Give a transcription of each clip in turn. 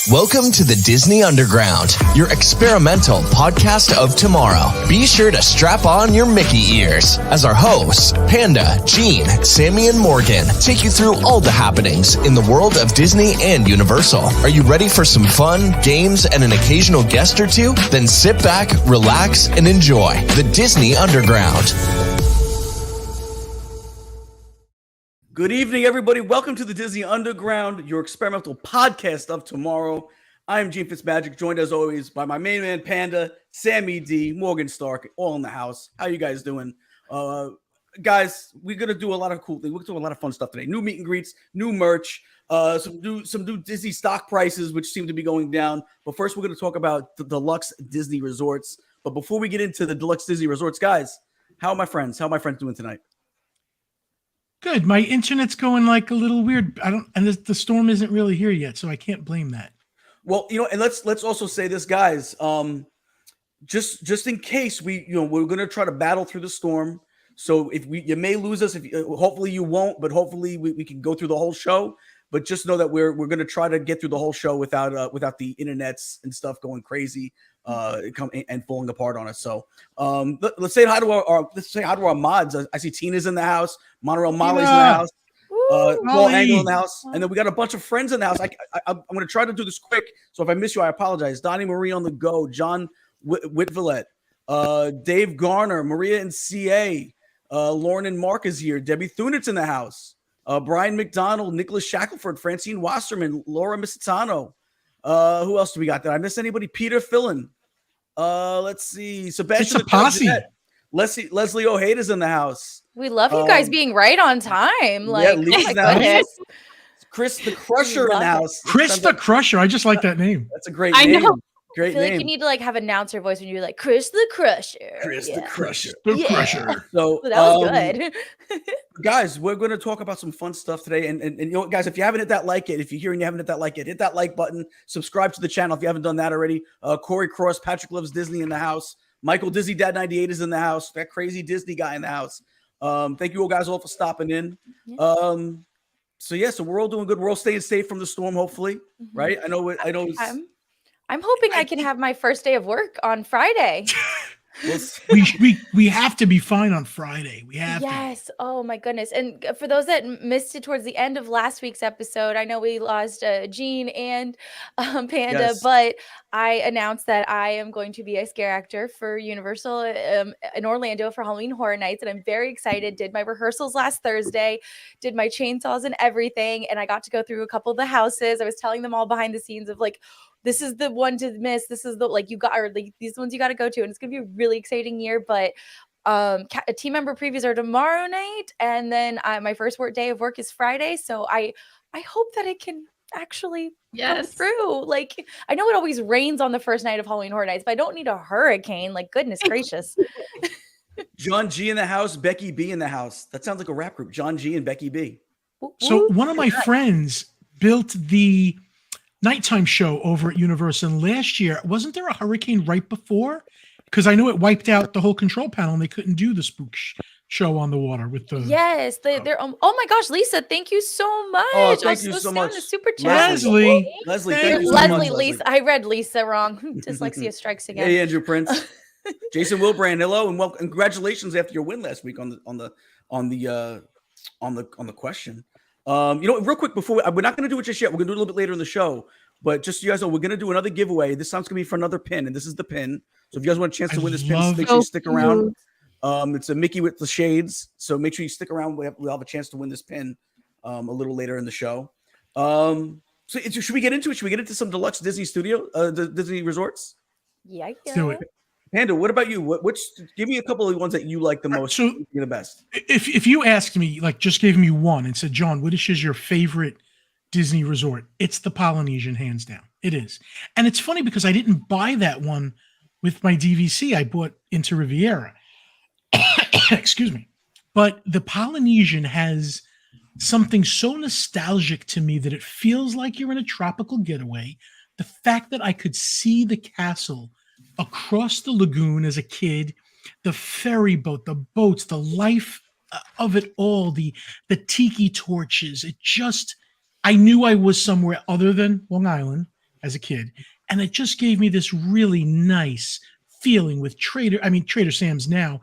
Welcome to the Disney Underground, your experimental podcast of tomorrow. Be sure to strap on your Mickey ears as our hosts, Panda, Gene, Sammy, and Morgan, take you through all the happenings in the world of Disney and Universal. Are you ready for some fun, games, and an occasional guest or two? Then sit back, relax, and enjoy the Disney Underground. Good evening, everybody. Welcome to the Disney Underground, your experimental podcast of tomorrow. I am Gene Fitzmagic, joined as always by my main man, Panda, Sammy D, Morgan Stark, all in the house. How you guys doing? Guys, we're going to do a lot of cool things. We're going to do a lot of fun stuff today. New meet and greets, new merch, some new Disney stock prices, which seem to be going down. But first, we're going to talk about the Deluxe Disney Resorts. But before we get into the Deluxe Disney Resorts, guys, how are my friends? How are my friends doing tonight? Good. My internet's going like a little weird. And the storm isn't really here yet, so I can't blame that. Well, and let's also say this, guys. Just in case we're going to try to battle through the storm. So if you may lose us, hopefully you won't, but hopefully we can go through the whole show. But just know that we're going to try to get through the whole show without the internets and stuff going crazy, and falling apart on us. So let's say hi to our mods. I see Tina's in the house, Monorail Molly's in the house, Paul Angle in the house, and then we got a bunch of friends in the house. I'm going to try to do this quick. So if I miss you, I apologize. Donnie Marie on the go, John Whitvillet, Dave Garner, Maria and CA, Lauren and Mark is here. Debbie Thunit's in the house. Brian McDonald, Nicholas Shackelford, Francine Wasserman, Laura Misitano. Who else do we got? Did I miss anybody? Peter Fillon. Let's see. Sebastian. It's a posse. Leslie Ojeda's in the house. We love you guys being right on time. Like, oh my goodness. Chris the Crusher in the house. Chris the Crusher. I just like that name. That's a great name. Know. Great I feel name. like you need to have announcer voice when you're like Chris the Crusher. Chris the Crusher. The Crusher. So that was good. Guys, we're going to talk about some fun stuff today. And guys, if you haven't hit that like it, if you're here and you haven't hit that like it, hit that like button. Subscribe to the channel if you haven't done that already. Corey Cross, Patrick Loves Disney in the house. Michael Disney Dad 98 is in the house. That crazy Disney guy in the house. Thank you all guys all for stopping in. Yeah. So we're all doing good. We're all staying safe from the storm, hopefully. Mm-hmm. Right? I know. I'm hoping I can have my first day of work on Friday. we have to be fine on Friday. We have to. Yes. Oh my goodness. And for those that missed it towards the end of last week's episode, I know we lost Gene and Panda, yes. But I announced that I am going to be a scare actor for Universal in Orlando for Halloween Horror Nights. And I'm very excited. Did my rehearsals last Thursday, did my chainsaws and everything. And I got to go through a couple of the houses. I was telling them all behind the scenes of like, this is the one to miss. This is these ones you got to go to. And it's going to be a really exciting year. But team member previews are tomorrow night. And then my first day of work is Friday. So I hope that it can actually come through. Like, I know it always rains on the first night of Halloween Horror Nights, but I don't need a hurricane. Like, goodness gracious. John G in the house, Becky B in the house. That sounds like a rap group. John G and Becky B. So one of my friends built the nighttime show over at Universal. And last year, wasn't there a hurricane right before? Because I know it wiped out the whole control panel and they couldn't do the spook show on the water with the. Yes, they're. Oh my gosh, Lisa, thank you so much. Oh, thank you so much, super chat. Leslie, thank you so much, Lisa. I read Lisa wrong. Dyslexia strikes again. Hey, Andrew Prince, Jason Wilbrand, hello and welcome. Congratulations after your win last week on the question. Real quick before we're not going to do it just yet. We're going to do it a little bit later in the show. But just so you guys know, we're going to do another giveaway. This time's going to be for another pin, and this is the pin. So if you guys want a chance to win this pin, make sure you stick around. It's a Mickey with the shades, so make sure you stick around. We'll have a chance to win this pin a little later in the show. So should we get into it? Should we get into some Deluxe Disney Disney Resorts? Yeah. Do it. Panda, what about you? Give me a couple of the ones that you like the most. So the best. If you asked me, like, just gave me one and said, John, which is your favorite Disney resort? It's the Polynesian, hands down. It is. And it's funny because I didn't buy that one with my DVC. I bought into Riviera. Excuse me. But the Polynesian has something so nostalgic to me that it feels like you're in a tropical getaway. The fact that I could see the castle across the lagoon as a kid, the ferry boat, the boats, the life of it all, the tiki torches, I knew I was somewhere other than Long Island. as a kid, and it just gave me this really nice feeling with Trader Sam's now.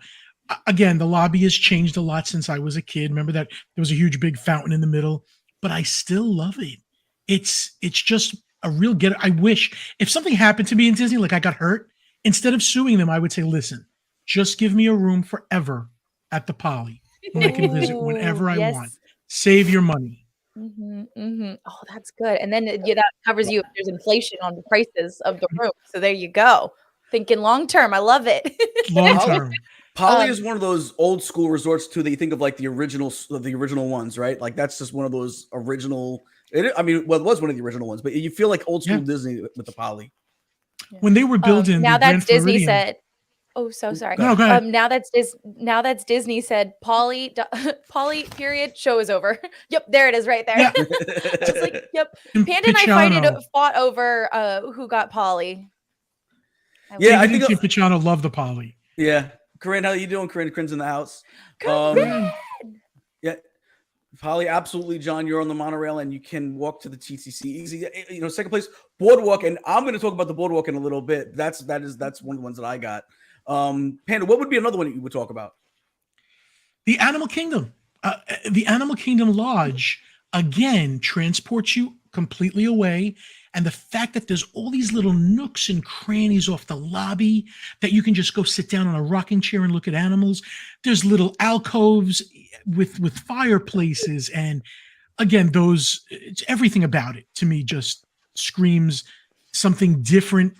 Again, the lobby has changed a lot since I was a kid. Remember that there was a huge big fountain in the middle, but I still love it. It's just a real get. I wish if something happened to me in Disney, like I got hurt, instead of suing them, I would say, listen, just give me a room forever at the Poly when I can visit whenever I want. Save your money. Oh, that's good. And then that covers you if there's inflation on the prices of the room. So there you go. Thinking long term. I love it. Long term. Poly is one of those old school resorts too that you think of like the original ones, right? Like that's just one of those original. It was one of the original ones, but you feel like old school Disney with the Poly. When they were building now the that's Grand Disney Floridian, said. Oh, so sorry. No, go ahead. Now that's Disney said Poly period show is over. Yep, there it is right there. Yeah. Just like, yep. Panda and I fought over who got Poly. I think Pachano loved the Poly. Yeah. Corinne, how you doing? Corinne's in the house. Yeah. Poly, absolutely, John. You're on the monorail and you can walk to the TTC easy. Second place, Boardwalk, and I'm going to talk about the Boardwalk in a little bit. That's one of the ones that I got. Panda, what would be another one that you would talk about? The Animal Kingdom. The Animal Kingdom Lodge, again, transports you completely away. And the fact that there's all these little nooks and crannies off the lobby that you can just go sit down on a rocking chair and look at animals. There's little alcoves with fireplaces. And again, everything about it to me just screams something different.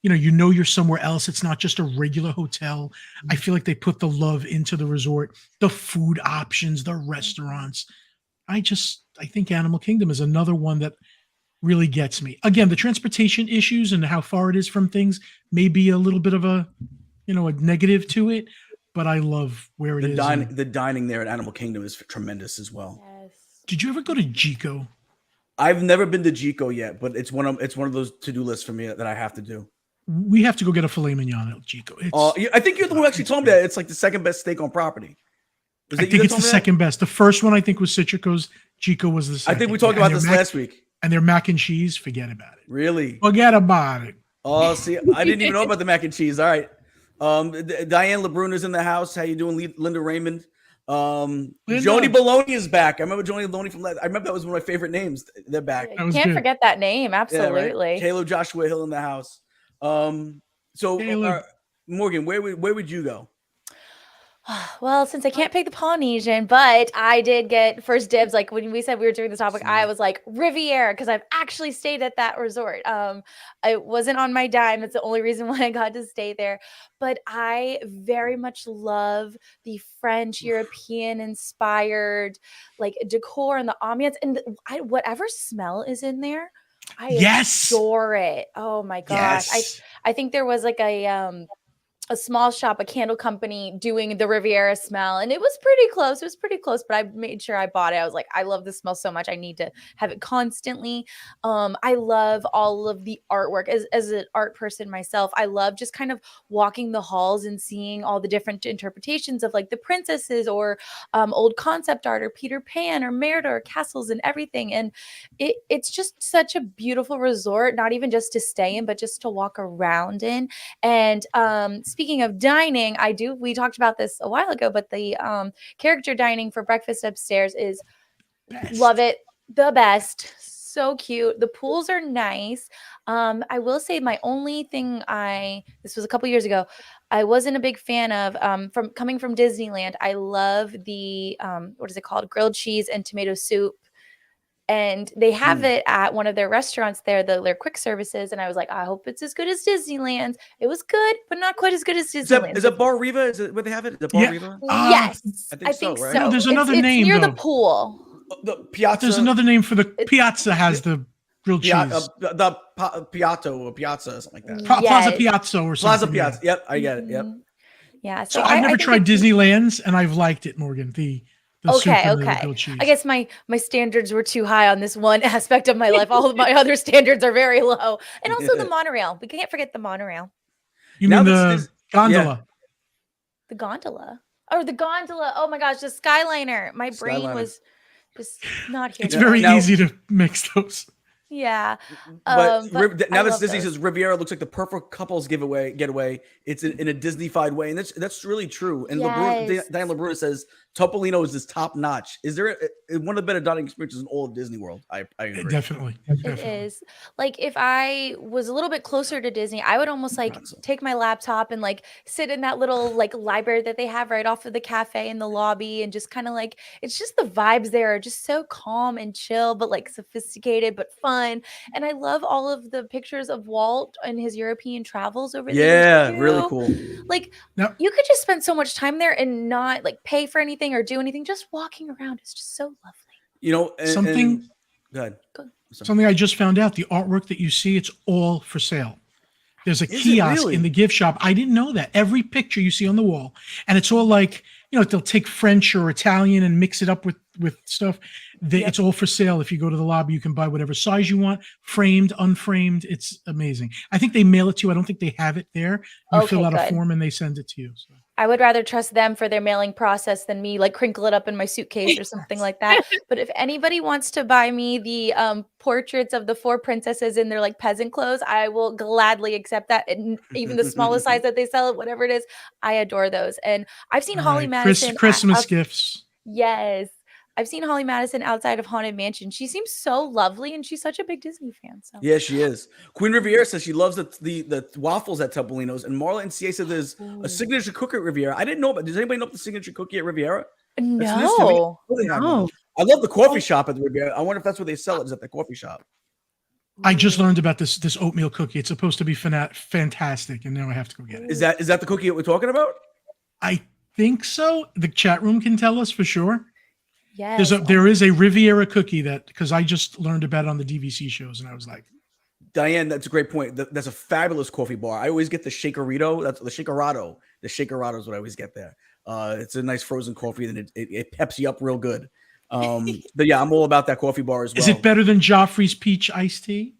You're somewhere else. It's not just a regular hotel. I feel like they put the love into the resort, the food options, the restaurants. I think Animal Kingdom is another one that really gets me. Again, the transportation issues and how far it is from things may be a little bit of a negative to it, but I love where it is. The dining there at Animal Kingdom is tremendous as well. Yes. Did you ever go to Jico? I've never been to Jico yet, but it's one of those to-do lists for me that I have to do. We have to go get a filet mignon at Jico. I think you're the one who actually told me that it's like the second best steak on property. I think it's the second best. The first one I think was Citrico's. Jico was the second. I think we talked about this last week. And their mac and cheese, forget about it. Really? Forget about it. Oh, see, I didn't even know about the mac and cheese. All right. Diane LeBrun is in the house. How you doing, Linda Raymond? Joni Baloney is back. I remember Joni Baloney from that. I remember that was one of my favorite names. They're back. You can't forget that name. Absolutely. Yeah, right? Caleb Joshua Hill in the house. Morgan, where would you go? Well, since I can't pick the Polynesian, but I did get first dibs. Like when we said we were doing this topic, I was like Riviera because I've actually stayed at that resort. It wasn't on my dime. It's the only reason why I got to stay there. But I very much love the French European inspired like decor and the ambiance and whatever smell is in there. I adore it. Oh my gosh. Yes. I think there was like a small shop, a candle company doing the Riviera smell. And it was pretty close. It was pretty close, but I made sure I bought it. I was like, I love this smell so much. I need to have it constantly. I love all of the artwork as an art person myself. I love just kind of walking the halls and seeing all the different interpretations of like the princesses or old concept art or Peter Pan or Merida or castles and everything. And it's just such a beautiful resort, not even just to stay in, but just to walk around in. And speaking of dining, we talked about this a while ago, but the character dining for breakfast upstairs is love it. The best. So cute. The pools are nice. I will say my only thing this was a couple years ago, I wasn't a big fan of coming from Disneyland. I love the what is it called? Grilled cheese and tomato soup. And they have it at one of their restaurants there, their quick services. And I was like, I hope it's as good as Disneyland's. It was good, but not quite as good as Disneyland's. Is it Bar Riva? Is it where they have it? Is it Bar Riva? Yes. I think so. Right? No, there's another name. It's near the pool. The Piazza. There's another name for the Piazza has the grilled cheese. The Piatto or Piazza or something like that. Plaza Piazza or something. Plaza Piazza. Yep, I get it. Yep. Yeah. So I've never tried Disneyland's and I've liked it, Morgan. The Okay. I guess my standards were too high on this one aspect of my life. All of my other standards are very low. And also the monorail. We can't forget the monorail. You mean the gondola? Yeah. The gondola. Oh, the gondola. Oh my gosh, the Skyliner. My brain was just not here. It's very easy to mix those. Yeah. But But now I that love Disney those. says Riviera looks like the perfect couples getaway. It's in a Disney-fied way, and that's really true. And Yes. Diane LeBrun says Topolino is top notch. Is there one of the better dining experiences in all of Disney World? I agree. Definitely. It is. Like if I was a little bit closer to Disney, I would almost like take my laptop and like sit in that little like library that they have right off of the cafe in the lobby and just kind of like it's just the vibes there are just so calm and chill, but like sophisticated but fun. And I love all of the pictures of Walt and his European travels over the years Yeah, too. really cool. Like Now, you could just spend so much time there and not like pay for anything or do anything. Just walking around is just so lovely. You know, something go ahead. Something I just found out, the artwork that you see, it's all for sale. There's a kiosk in the gift shop. I didn't know that. Every picture you see on the wall, and it's all like, they'll take French or Italian and mix it up with stuff. It's all for sale. If you go to the lobby, you can buy whatever size you want, framed, unframed. It's amazing. I think they mail it to you. I don't think they have it there. You fill out a form and they send it to you. So. I would rather trust them for their mailing process than me like crinkle it up in my suitcase or something like that. But if anybody wants to buy me the portraits of the 4 princesses in their like peasant clothes, I will gladly accept that. And even the smallest size that they sell it, whatever it is, I adore those. And I've seen Holly Madison. Christmas gifts. Yes. I've seen Holly Madison outside of Haunted Mansion. She seems so lovely, and she's such a big Disney fan. So yeah, she is. Queen Riviera says she loves the waffles at Topolino's, and Marla and CA said there's a signature cookie at Riviera. I didn't know about. Does anybody know about the signature cookie at Riviera? No. I love the coffee shop at the Riviera. I wonder if that's where they sell it. Is at the coffee shop? I just learned about this oatmeal cookie. It's supposed to be fantastic, and now I have to go get it. Is that the cookie that we're talking about? I think so. The chat room can tell us for sure. Yes. There is a Riviera cookie because I just learned about it on the DVC shows, and I was like, Diane, that's a great point. That's a fabulous coffee bar. I always get the Shakerito. That's the Shakerado. The Shakerado is what I always get there. It's a nice frozen coffee, and it peps you up real good. But yeah, I'm all about that coffee bar as well. Is it better than Joffrey's peach iced tea?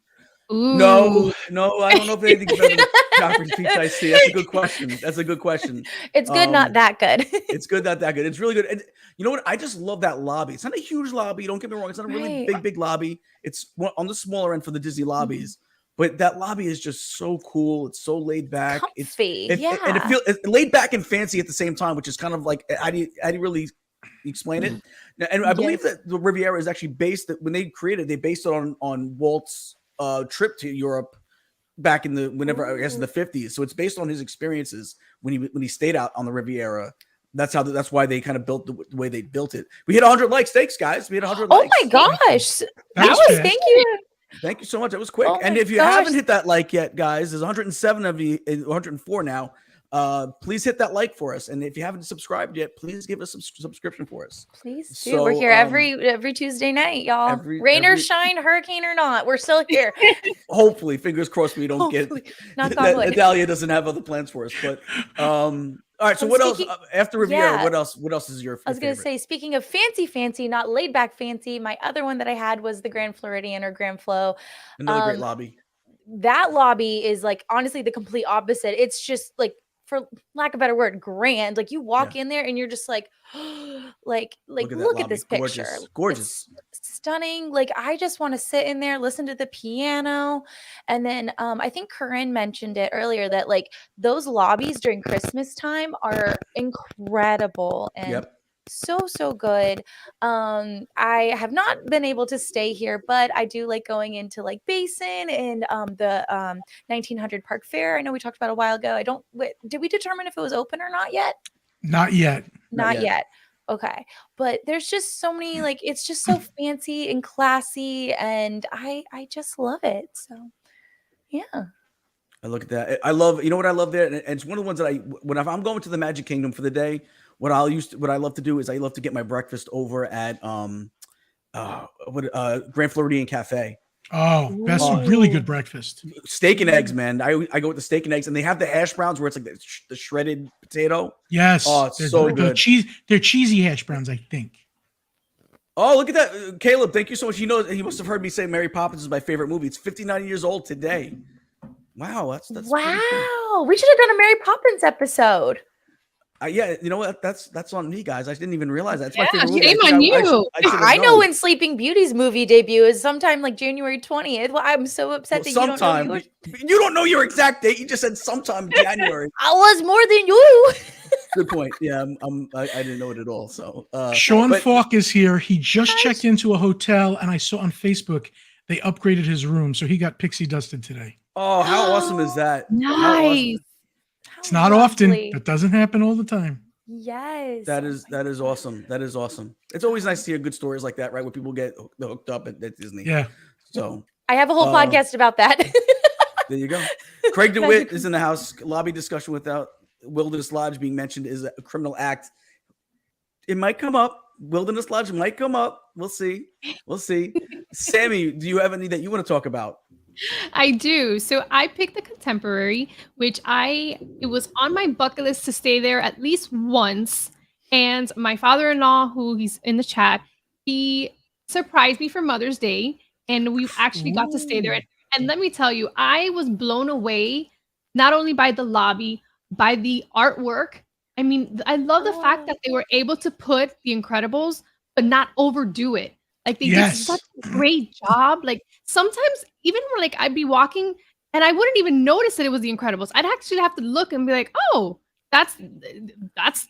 Ooh. No, I don't know if anything's better than Joffrey's peach iced tea. That's a good question. It's good, not that good. It's good, not that good. It's really good. And you know what? I just love that lobby. It's not a huge lobby. Don't get me wrong. It's not a really big lobby. It's on the smaller end for the Disney lobbies. But that lobby is just so cool. It's so laid back. Comfy. And it feels laid back and fancy at the same time, which is kind of like, how do you really explain it? And I believe that the Riviera is actually based, that when they created, they based it on Walt's trip to Europe back in the in the 50s. So it's based on his experiences when he stayed out on the Riviera. That's why they kind of built the way they built it. We hit 100 likes. Thanks, guys. We hit 100 likes. Oh my gosh. Thank you. Thank you so much. That was quick. And if you haven't hit that like yet, guys, there's 107 of you, 104 now. Please hit that like for us. And if you haven't subscribed yet, please give us a subscription for us. Please do. So, we're here every Tuesday night, y'all. Rain or shine, hurricane or not, we're still here. Hopefully, fingers crossed we don't get Adalia doesn't have other plans for us. But all right, so what else after Riviera? What else is your favorite? I was going to say, speaking of fancy, not laid back fancy, my other one that I had was the Grand Floridian or Grand Flo. Another great lobby. That lobby is like honestly the complete opposite. It's just like, for lack of a better word, grand. Like you walk in there and you're just like, look at this picture. Gorgeous. It's stunning. Like I just want to sit in there, listen to the piano. And then I think Corinne mentioned it earlier that like those lobbies during Christmas time are incredible and so good. I have not been able to stay here, but I do like going into like Basin and the 1900 Park Fair. I know we talked about a while ago. Did we determine if it was open or not yet? Not yet. Not yet. Okay. But there's just so many, like, it's just so fancy and classy, and I just love it. So yeah. I look at that. I love, you know what I love there? And it's one of the ones that if I'm going to the Magic Kingdom for the day, what I love to do is I love to get my breakfast over at Grand Floridian Cafe. Oh, that's really good breakfast. Steak and eggs, man. I go with the steak and eggs, and they have the hash browns where it's like the shredded potato. Yes. Oh, it's so good. They're cheesy hash browns, I think. Oh, look at that. Caleb, thank you so much. He must have heard me say Mary Poppins is my favorite movie. It's 59 years old today. Wow. That's wow. We should have done a Mary Poppins episode. Yeah, you know what? That's on me, guys. I didn't even realize that. It's my Yeah, favorite movie. shame on you. I know when Sleeping Beauty's movie debut is sometime like January 20th. Well, I'm so upset that you don't know yours. You don't know your exact date. You just said sometime January. I was more than you. Good point. Yeah, I didn't know it at all. So Sean Falk is here. He just checked into a hotel, and I saw on Facebook they upgraded his room, so he got pixie dusted today. Oh, how awesome is that? Nice. It's not often. It doesn't happen all the time. Yes. That is awesome. That is awesome. It's always nice to hear good stories like that, right? Where people get hooked up at Disney. Yeah. So I have a whole podcast about that. There you go. Craig DeWitt is in the house. Lobby discussion without Wilderness Lodge being mentioned is a criminal act. It might come up. Wilderness Lodge might come up. We'll see. Sammy, do you have any that you want to talk about? I do. So I picked the Contemporary, which it was on my bucket list to stay there at least once. And my father-in-law, who he's in the chat, he surprised me for Mother's Day, and we actually got to stay there. And let me tell you, I was blown away, not only by the lobby, by the artwork. I mean, I love the fact that they were able to put The Incredibles, but not overdo it. Like they did such a great job. Like sometimes even when like I'd be walking and I wouldn't even notice that it was The Incredibles. I'd actually have to look and be like, oh, that's The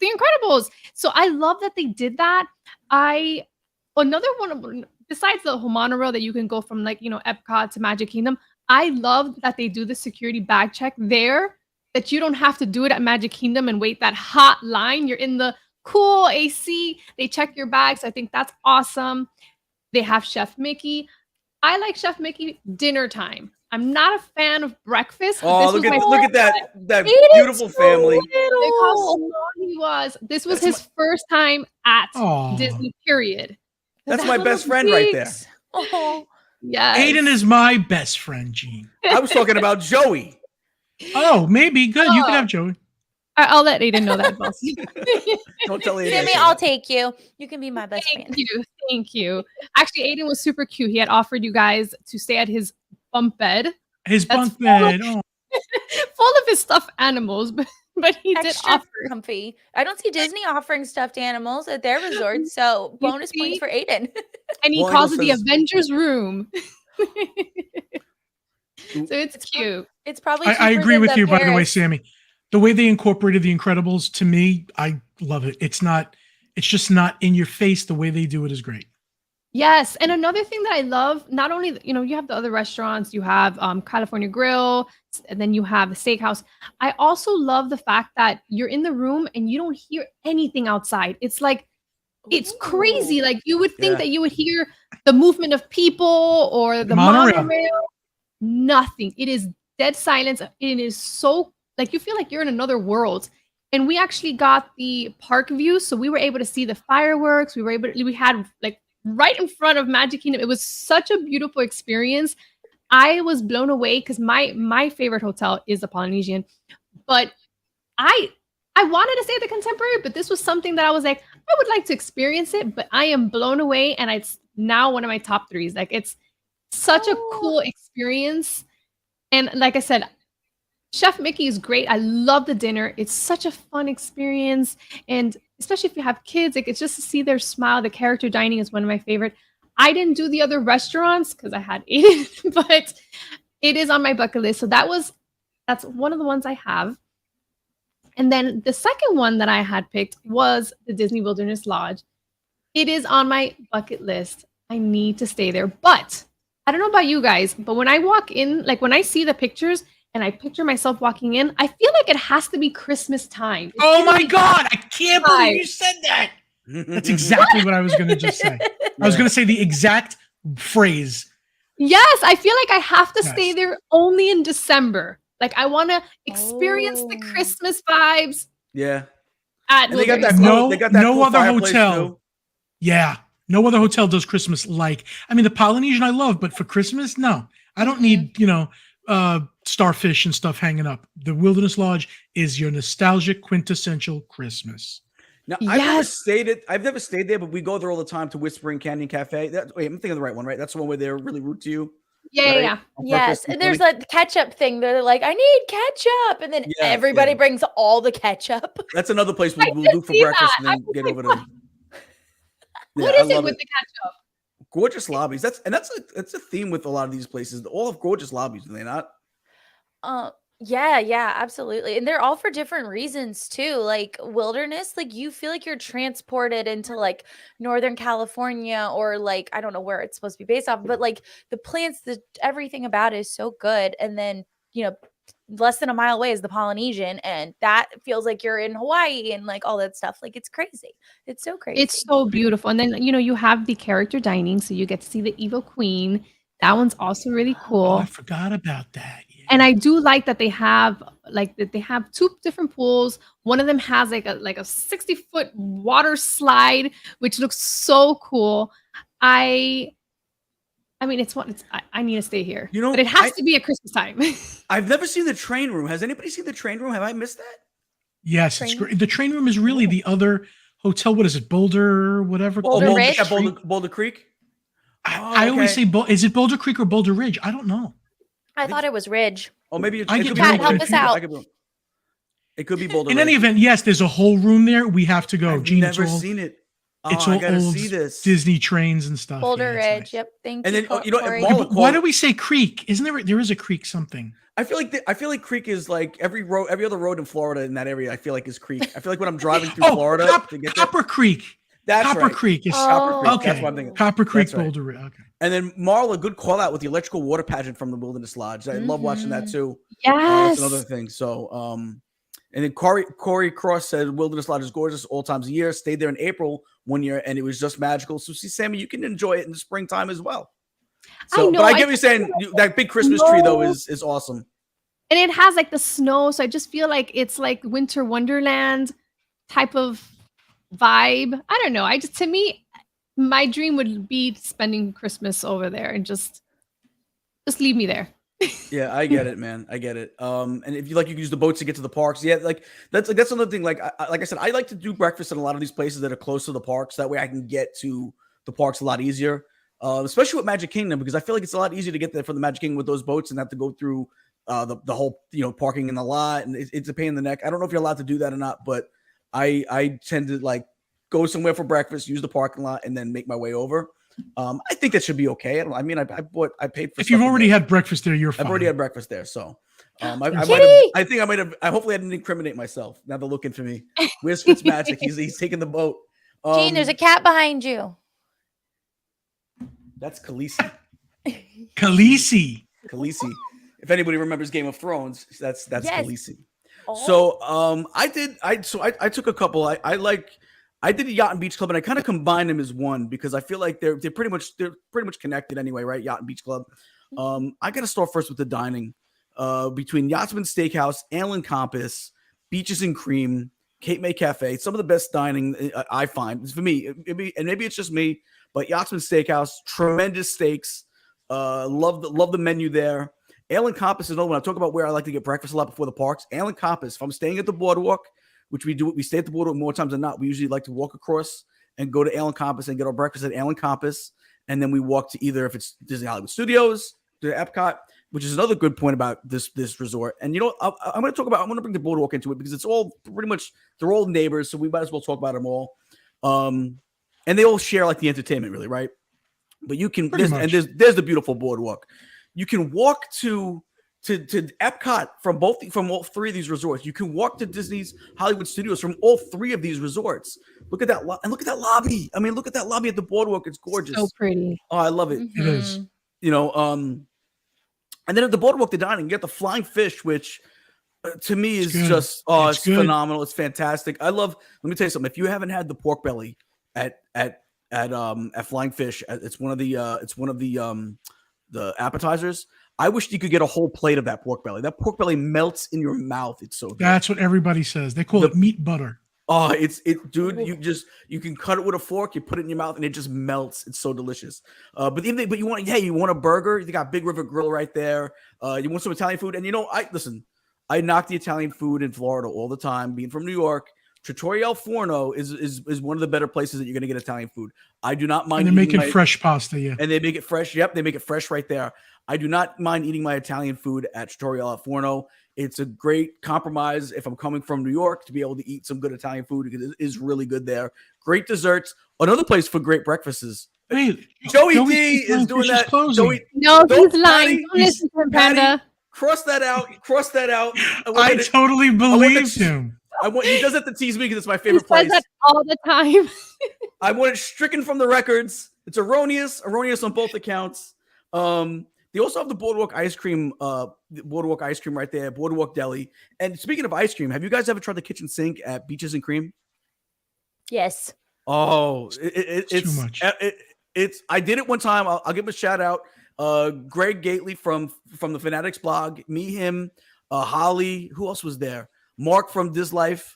Incredibles. So I love that they did that. Another one besides the whole monorail that you can go from like, Epcot to Magic Kingdom. I love that they do the security bag check there, that you don't have to do it at Magic Kingdom and wait that hot line. You're in the cool AC. They check your bags. I think that's awesome. They have Chef Mickey. I like Chef Mickey dinner time. I'm not a fan of breakfast. Oh, look at that beautiful family. Look how small he was. This was his first time at Disney, period. That's my best friend right there. Oh, yes. Aiden is my best friend, Gene. I was talking about Joey. Oh, maybe. Good. You can have Joey. I'll let Aiden know that, boss. Don't tell Aiden. Sammy, I'll take you. You can be my best friend. Thank you. Actually, Aiden was super cute. He had offered you guys to stay at his bunk bed. Full of his stuffed animals, but he did offer. Comfy. I don't see Disney offering stuffed animals at their resort, so bonus points for Aiden. And he calls it the Avengers Room. So it's cute. It's probably. I agree with you, by the way, Sammy. The way they incorporated The Incredibles, to me, I love it. It's just not in your face. The way they do it is great. Yes. And another thing that I love, not only, you have the other restaurants, you have California Grill, and then you have the steakhouse. I also love the fact that you're in the room and you don't hear anything outside. It's like, it's crazy. Like you would think that you would hear the movement of people or the monorail. Nothing. It is dead silence. It is so, like, you feel like you're in another world. And we actually got the park view, so we were able to see the fireworks. We had like right in front of Magic Kingdom. It was such a beautiful experience. I was blown away because my favorite hotel is the Polynesian, but I wanted to say the Contemporary, but this was something that I was like, I would like to experience it, but I am blown away, and it's now one of my top threes. Like it's such a cool experience, and like I said, Chef Mickey is great. I love the dinner. It's such a fun experience. And especially if you have kids, like it's just to see their smile. The character dining is one of my favorite. I didn't do the other restaurants because I had Aiden, but it is on my bucket list. So that's one of the ones I have. And then the second one that I had picked was the Disney Wilderness Lodge. It is on my bucket list. I need to stay there. But I don't know about you guys, but when I walk in, like when I see the pictures, and I picture myself walking in, I feel like it has to be Christmas time. Oh my God, I can't believe you said that. That's exactly what I was going to just say. I was going to say the exact phrase. Yes, I feel like I have to stay there only in December. Like I want to experience the Christmas vibes. Yeah. They got that no other hotel. Yeah. No other hotel does Christmas like. I mean, the Polynesian I love, but for Christmas, no. I don't need, starfish and stuff hanging up. The Wilderness Lodge is your nostalgic quintessential Christmas. Now, I've never stayed there, but we go there all the time to Whispering Canyon Cafe. Wait, I'm thinking of the right one, right? That's the one where they're really rude to you. Yeah. Yes, and there's a ketchup thing. They're like, I need ketchup, and then everybody brings all the ketchup. That's another place we'll do for breakfast and then get over to. What is it with the ketchup? Gorgeous lobbies. That's a theme with a lot of these places. They all have gorgeous lobbies, do they not? Yeah, absolutely. And they're all for different reasons too. Like wilderness, like you feel like you're transported into like Northern California or like I don't know where it's supposed to be based off, but like the plants, everything about it is so good. And then, less than a mile away is the Polynesian, and that feels like you're in Hawaii and like all that stuff. Like it's crazy. It's so crazy. It's so beautiful. And then, you have the character dining, so you get to see the Evil Queen. That one's also really cool. Oh, I forgot about that. Yeah. And I do like that they have two different pools. One of them has like a 60-foot water slide, which looks so cool. I mean, I need to stay here. But it has to be at Christmas time. I've never seen the train room. Has anybody seen the train room? Have I missed that? Yes, it's great. The train room is really the other hotel. What is it? Boulder, whatever. Boulder Ridge? Boulder Creek. I always say, is it Boulder Creek or Boulder Ridge? I don't know. I thought it was Ridge. Oh, maybe it could be Cat, help us out. It could be Boulder In Ridge. any event, yes, there's a whole room there. We have to go. I've Gene, never seen it. It's I all gotta old see this. Disney trains and stuff. Boulder Ridge. Nice. Yep. Thank and you. then Corey. Why do we say creek? Isn't there is a creek something? I feel like creek is like every other road in Florida in that area. I feel like is creek. I feel like when I'm driving through Florida to get Copper Creek. That's Copper right. Creek is Copper Creek. okay. That's what I'm thinking. Copper Creek, That's right. Boulder Ridge. Okay. And then Marla, good call out with the electrical water pageant from the Wilderness Lodge. I love watching that too. Yes. That's another thing. So, and then Corey Cross said Wilderness Lodge is gorgeous all times of year. Stayed there in April one year and it was just magical. So see, Sammy, you can enjoy it in the springtime as well. So, but I get what you're saying. That big Christmas tree though is awesome. And it has like the snow, so I just feel like it's like Winter Wonderland type of vibe. I don't know. To me, my dream would be spending Christmas over there and just leave me there. Yeah, I get it, man. I get it. And if you use the boats to get to the parks, yeah, that's another thing. Like I said, I like to do breakfast in a lot of these places that are close to the parks. That way, I can get to the parks a lot easier. Especially with Magic Kingdom, because I feel like it's a lot easier to get there from the Magic Kingdom with those boats and have to go through the whole parking in the lot, and it's a pain in the neck. I don't know if you're allowed to do that or not, but I tend to like go somewhere for breakfast, use the parking lot, and then make my way over. I think that should be okay. I paid for. If you've already had breakfast there, you're fine. I've already had breakfast there, so I hope I didn't incriminate myself. Now they're looking for me. Where's Fitzmagic? He's taking the boat. Gene, there's a cat behind you. That's Khaleesi. Khaleesi. If anybody remembers Game of Thrones, that's Yes. Khaleesi. Oh. So I took a couple. I did a Yacht and Beach Club, and I kind of combined them as one because I feel like they're pretty much connected anyway, right? Yacht and Beach Club. I got to start first with the dining between Yachtsman Steakhouse, Allen Compass, Beaches and Cream, Cape May Cafe. Some of the best dining I find for me, and maybe it's just me, but Yachtsman Steakhouse, tremendous steaks. Love the menu there. Allen Compass is another one. I talk about where I like to get breakfast a lot before the parks. Allen Compass. If I'm staying at the Boardwalk, which we do, we stay at the Boardwalk more times than not. We usually like to walk across and go to Allen Compass and get our breakfast at Allen Compass, and then we walk to either if it's Disney Hollywood Studios, to Epcot, which is another good point about this resort. And I'm going to bring the Boardwalk into it because it's all pretty much they're all neighbors, so we might as well talk about them all. And they all share like the entertainment, really, right? But you can there's the beautiful Boardwalk. You can walk to Epcot from all three of these resorts. You can walk to Disney's Hollywood Studios from all three of these resorts. Look at that and look at that lobby. I mean, look at that lobby at the Boardwalk. It's gorgeous. So pretty. Oh, I love it. It is. And then at the Boardwalk, the dining, you get the Flying Fish, which to me is just it's phenomenal. It's fantastic. I love. Let me tell you something. If you haven't had the pork belly at Flying Fish, it's one of the appetizers. I wish you could get a whole plate of that pork belly. That pork belly melts in your mouth. It's so good. That's what everybody says. They call it meat butter. Oh, dude. You can cut it with a fork. You put it in your mouth, and it just melts. It's so delicious. But you want a burger? You got Big River Grill right there. You want some Italian food, and I knock the Italian food in Florida all the time. Being from New York, Trattoria al Forno is one of the better places that you're going to get Italian food. I do not mind. And they're making fresh pasta, yeah. And they make it fresh. Yep, they make it fresh right there. I do not mind eating my Italian food at Trattoria al Forno. It's a great compromise if I'm coming from New York to be able to eat some good Italian food. It is really good there. Great desserts. Another place for great breakfasts. Wait, Joey D is doing that. No, he's lying. Don't listen to him, Panda. Cross that out. Cross that out. I totally believed him. He does have to tease me because it's my favorite place. He says that all the time. I want it stricken from the records. It's erroneous on both accounts. They also have the Boardwalk ice cream right there, Boardwalk Deli. And speaking of ice cream, have you guys ever tried the kitchen sink at Beaches and Cream? Yes. Oh, it's too much. I did it one time. I'll give him a shout out. Greg Gately from the Fanatics blog, me, him, Holly. Who else was there? Mark from DisLife.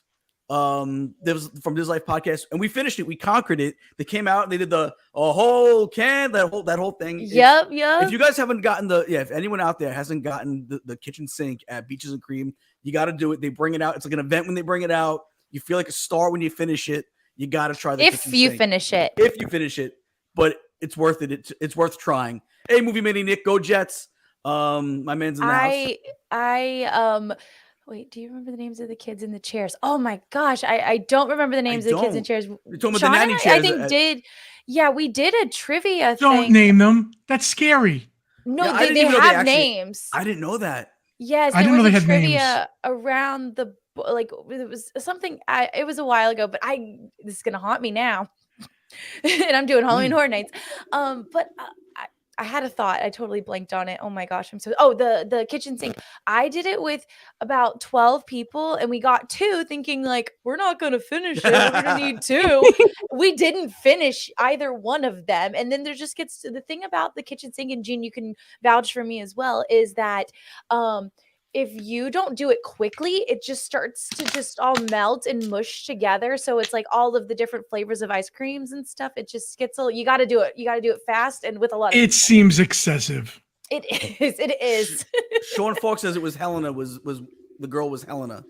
There was from DisLife podcast, and we finished it. We conquered it. They came out and they did a whole can, that whole thing. Yep. If you guys haven't gotten if anyone out there hasn't gotten the kitchen sink at Beaches and Cream, you got to do it. They bring it out. It's like an event when they bring it out. You feel like a star when you finish it. You got to try the kitchen sink. If you finish it, but it's worth it. It's worth trying. Hey, Movie Mini Nick, go Jets. My man's in the house. Wait, do you remember the names of the kids in the chairs? Oh my gosh, I don't remember the names of the kids in chairs. You're talking about the nanny chairs. I think we did a trivia Don't thing. name them. That's scary. No, yeah, they have names. I didn't know that. Yes, I didn't know they had trivia names. around the it was something. It was a while ago, but this is gonna haunt me now, and I'm doing Halloween Horror Nights. But I had a thought. I totally blanked on it. Oh my gosh, the kitchen sink. I did it with about 12 people, and we got 2, thinking like we're not gonna finish it. We're gonna need 2. We didn't finish either one of them, and then there just gets to the thing about the kitchen sink. And Gene, you can vouch for me as well. Is that if you don't do it quickly, it just starts to just all melt and mush together. So it's like all of the different flavors of ice creams and stuff. It just gets you got to do it. You got to do it fast and with a lot of. It seems excessive. It is. It is. Sean Falk says it was Helena. Was the girl was Helena?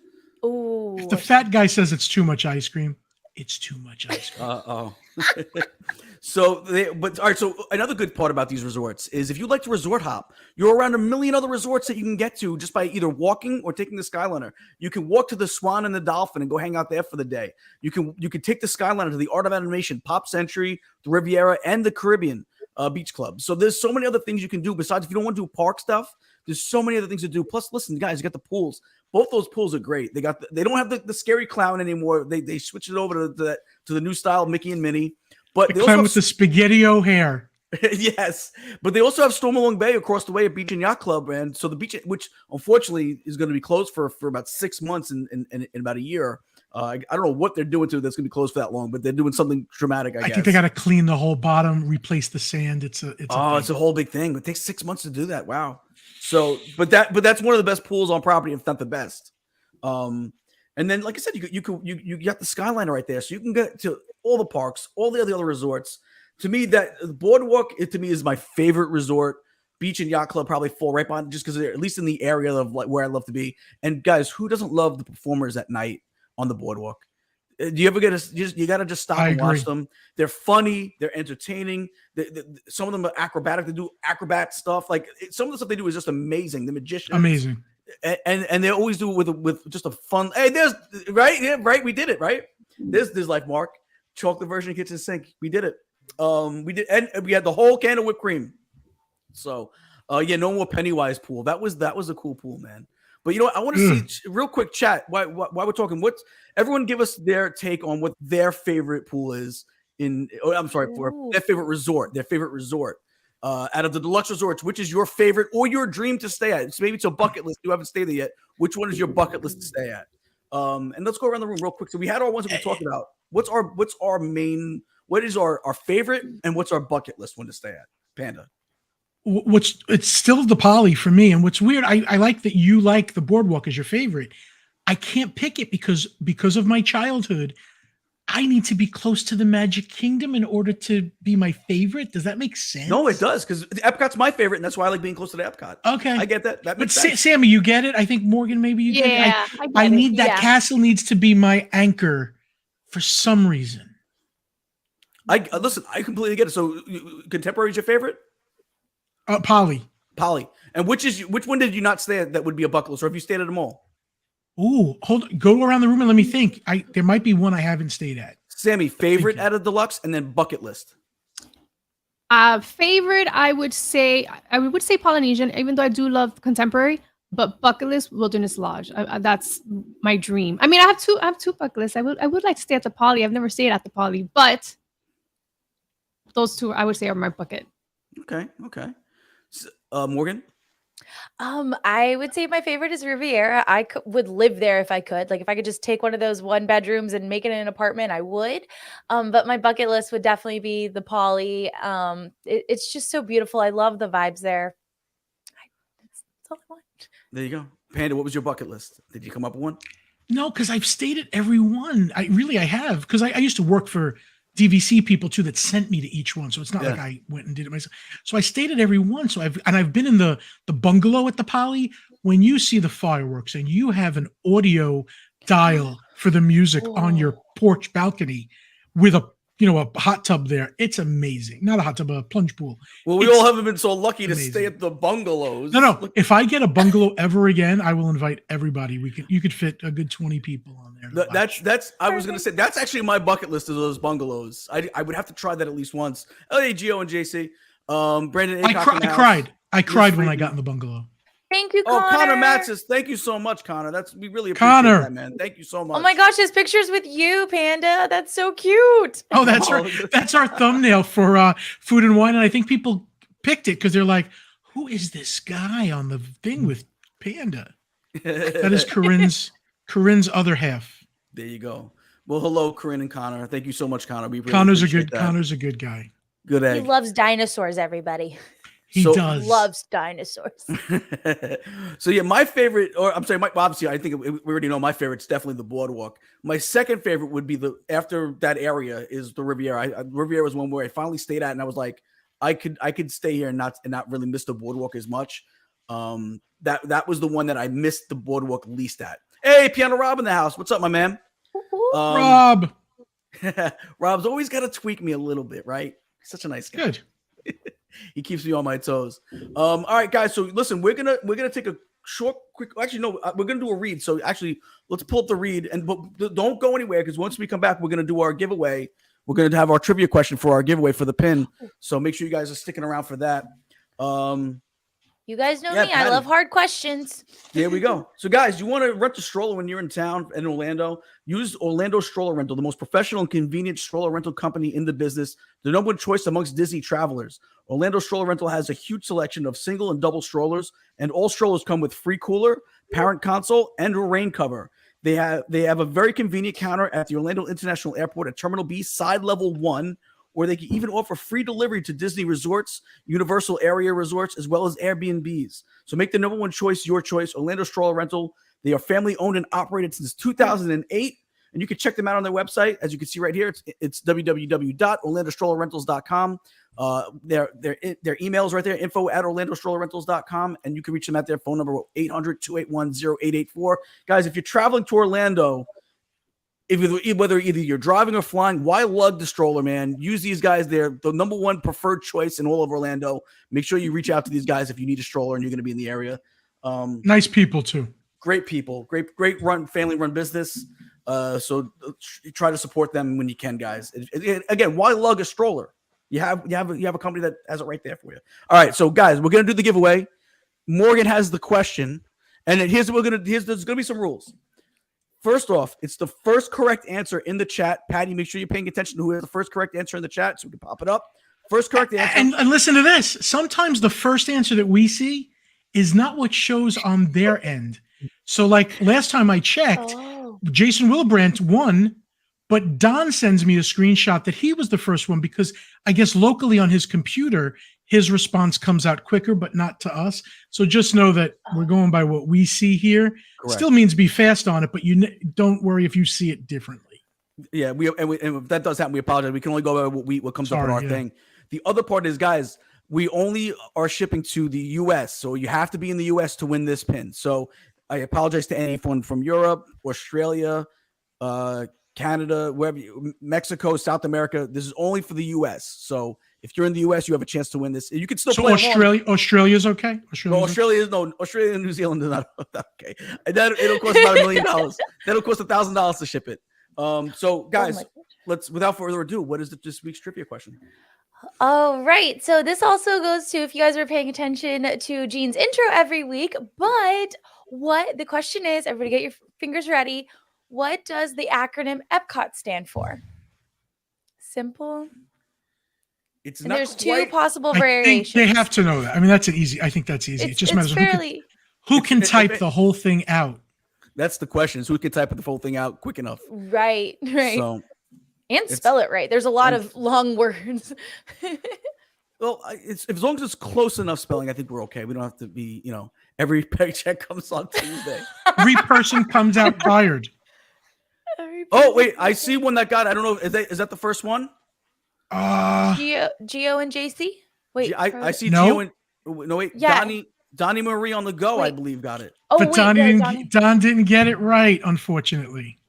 Ooh. If the fat guy says it's too much ice cream, it's too much ice cream. So another good part about these resorts is if you like to resort hop, you're around a million other resorts that you can get to just by either walking or taking the Skyliner. You can walk to the Swan and the Dolphin and go hang out there for the day. You can take the Skyliner to the Art of Animation, Pop Century, the Riviera, and the Caribbean Beach Club. So there's so many other things you can do besides if you don't want to do park stuff. There's so many other things to do. Plus, listen, guys, you got the pools. Both those pools are great. They don't have the scary clown anymore. They switched it over to the new style Mickey and Minnie. But the clown with the spaghetti-o hair. Yes, but they also have Stormalong Bay across the way at Beach and Yacht Club, and so the beach, which unfortunately is going to be closed for about 6 months in about a year. I don't know what they're doing to it that's going to be closed for that long, but they're doing something dramatic. I guess. think they got to clean the whole bottom, replace the sand. It's a whole big thing. It takes 6 months to do that. Wow. So, but that's one of the best pools on property, if not the best. And then, like I said, you got the Skyliner right there, so you can get to all the parks, all the other resorts. To me, that Boardwalk, is my favorite resort. Beach and Yacht Club probably fall right behind, just because they're at least in the area of like where I love to be. And guys, who doesn't love the performers at night on the Boardwalk? Do you ever you got to just stop and watch them? They're funny. They're entertaining. Some of them are acrobatic. They do acrobat stuff. Like some of the stuff they do is just amazing. The magicians. Amazing. And they always do it with just a fun. Hey, there's right. Yeah, right. We did it. Right. This life, Mark. Chocolate version kitchen sink. We did it. We did, and we had the whole can of whipped cream. So, no more Pennywise pool. That was a cool pool, man. But you know what? I want to see real quick chat. Why we're talking? Everyone give us their take on what their favorite pool is for their favorite resort. Their favorite resort. Out of the deluxe resorts, which is your favorite or your dream to stay at? Maybe it's a bucket list. You haven't stayed there yet. Which one is your bucket list to stay at? And let's go around the room real quick. So we had our ones that we talked about. What's our main? What is our favorite, and what's our bucket list one to stay at? Panda. It's still the Poly for me. And what's weird, I like that you like the Boardwalk as your favorite. I can't pick it because of my childhood. I need to be close to the Magic Kingdom in order to be my favorite. Does that make sense? No, it does, because Epcot's my favorite, and that's why I like being close to the Epcot. Okay. I get that. That makes sense. Sammy, you get it? I think Morgan, maybe you get it. Yeah, I need that castle needs to be my anchor for some reason. Listen, I completely get it. So Contemporary is your favorite? Polly. And which one did you not stay at that would be a bucket list, or have you stayed at them all? Ooh, go around the room and let me think. There might be one I haven't stayed at. Sammy, favorite out of Deluxe, and then bucket list. Favorite, I would say Polynesian, even though I do love Contemporary, but bucket list, Wilderness Lodge. That's my dream. I mean, I have two bucket lists. I would like to stay at the Poly. I've never stayed at the Poly, but those two I would say are my bucket. Okay. Morgan? I would say my favorite is Riviera. I would live there if I could. Like if I could just take one of those 1 bedrooms and make it an apartment, I would. But my bucket list would definitely be the Poly. It's just so beautiful. I love the vibes there. That's all I want. There you go. Panda, what was your bucket list? Did you come up with one? No, because I've stayed at every one. I have, because I used to work for DVC people too that sent me to each one, so it's not like I went and did it myself. So I stayed at every one. So I've been in the bungalow at the Poly. When you see the fireworks and you have an audio dial for the music on your porch balcony with a hot tub there, it's amazing. Not a hot tub, a plunge pool. Well, we all haven't been so lucky to stay at the bungalows. No. If I get a bungalow ever again, I will invite everybody. You could fit a good 20 people on there. That's I was gonna say that's actually my bucket list of those bungalows. I would have to try that at least once. Hey, Gio and JC. Brandon. I cried when I got in the bungalow. Thank you, Connor. Connor Matzis. Thank you so much, Connor. We really appreciate that, man. Thank you so much. Oh my gosh, his pictures with you, Panda. That's so cute. Oh, that's right. That's our thumbnail for Food and Wine, and I think people picked it because they're like, "Who is this guy on the thing with Panda?" That is Corinne's other half. There you go. Well, hello, Corinne and Connor. Thank you so much, Connor. We really Connor's a good guy. Good egg. He loves dinosaurs, everybody. He does. Loves dinosaurs. So yeah, my favorite, obviously I think we already know my favorite's definitely the Boardwalk. My second favorite would be after that area is the Riviera. Riviera was one where I finally stayed at, and I was like, I could stay here and not really miss the Boardwalk as much. That was the one that I missed the Boardwalk least at. Hey, Piano Rob in the house. What's up, my man? Rob. Rob's always got to tweak me a little bit, right? He's such a nice guy. Good. He keeps me on my toes. All right, guys. So listen, we're gonna take a quick. Actually, no, we're gonna do a read. So actually, let's pull up the read, but don't go anywhere, because once we come back, we're gonna do our giveaway. We're gonna have our trivia question for our giveaway for the pin. So make sure you guys are sticking around for that. You guys know me. Patty. I love hard questions. There we go. So, guys, you want to rent a stroller when you're in town in Orlando? Use Orlando Stroller Rental, the most professional and convenient stroller rental company in the business. The number one choice amongst Disney travelers. Orlando Stroller Rental has a huge selection of single and double strollers, and all strollers come with free cooler, parent console, and a rain cover. They have a very convenient counter at the Orlando International Airport at Terminal B, side level 1. Or they can even offer free delivery to Disney resorts, Universal area resorts, as well as Airbnbs. So make the number one choice your choice, Orlando Stroller Rental. They are family owned and operated since 2008. And you can check them out on their website. As you can see right here, it's www.orlandostrollerrentals.com. Their emails right there, info@orlandostrollerrentals.com. And you can reach them at their phone number, 800-281-0884. Guys, if you're traveling to Orlando, whether you're driving or flying, why lug the stroller, man? Use these guys. They're the number one preferred choice in all of Orlando. Make sure you reach out to these guys if you need a stroller and you're going to be in the area. Nice people too. Great people. Great family run business. So try to support them when you can, guys. Again, why lug a stroller? You have a company that has it right there for you. All right, so guys, we're going to do the giveaway. Morgan has the question, and there's going to be some rules. First off, it's the first correct answer in the chat. Patty, make sure you're paying attention to who has the first correct answer in the chat so we can pop it up. First correct answer. And listen to this. Sometimes the first answer that we see is not what shows on their end. So like last time I checked, Jason Wilbrandt won, but Don sends me a screenshot that he was the first one because I guess locally on his computer, his response comes out quicker, but not to us. So just know that we're going by what we see here. Correct. Still means be fast on it, but you don't worry if you see it differently. Yeah, and if that does happen, we apologize. We can only go by what comes up on our thing. The other part is, guys, we only are shipping to the U.S., so you have to be in the U.S. to win this pin. So I apologize to anyone from Europe, Australia, Canada, wherever, Mexico, South America. This is only for the U.S. So if you're in the U.S., you have a chance to win this. You can still play Australia's okay. Australia and New Zealand is not okay. It'll cost about $1 million. That'll cost $1,000 to ship it. So guys, let's, without further ado, what is this week's trivia question? All right. So this also goes to, if you guys are paying attention to Gene's intro every week, but what the question is, everybody get your fingers ready. What does the acronym Epcot stand for? Simple. It's and not there's quite, 2 possible variations. They have to know that. I mean, that's easy. I think that's easy. It just matters who can type the whole thing out. That's the question. So who can type the whole thing out quick enough? Right. So, and spell it right. There's a lot of long words. Well, it's as long as it's close enough spelling, I think we're okay. We don't have to be, every paycheck comes on Tuesday. Every person comes out tired. Oh, wait. I see one that got, I don't know. Is that the first one? Geo and JC? Wait. I see no. Geo and, no, wait. Yeah. Donnie Marie on the go, I believe, got it. Oh, but Don didn't get it right, unfortunately.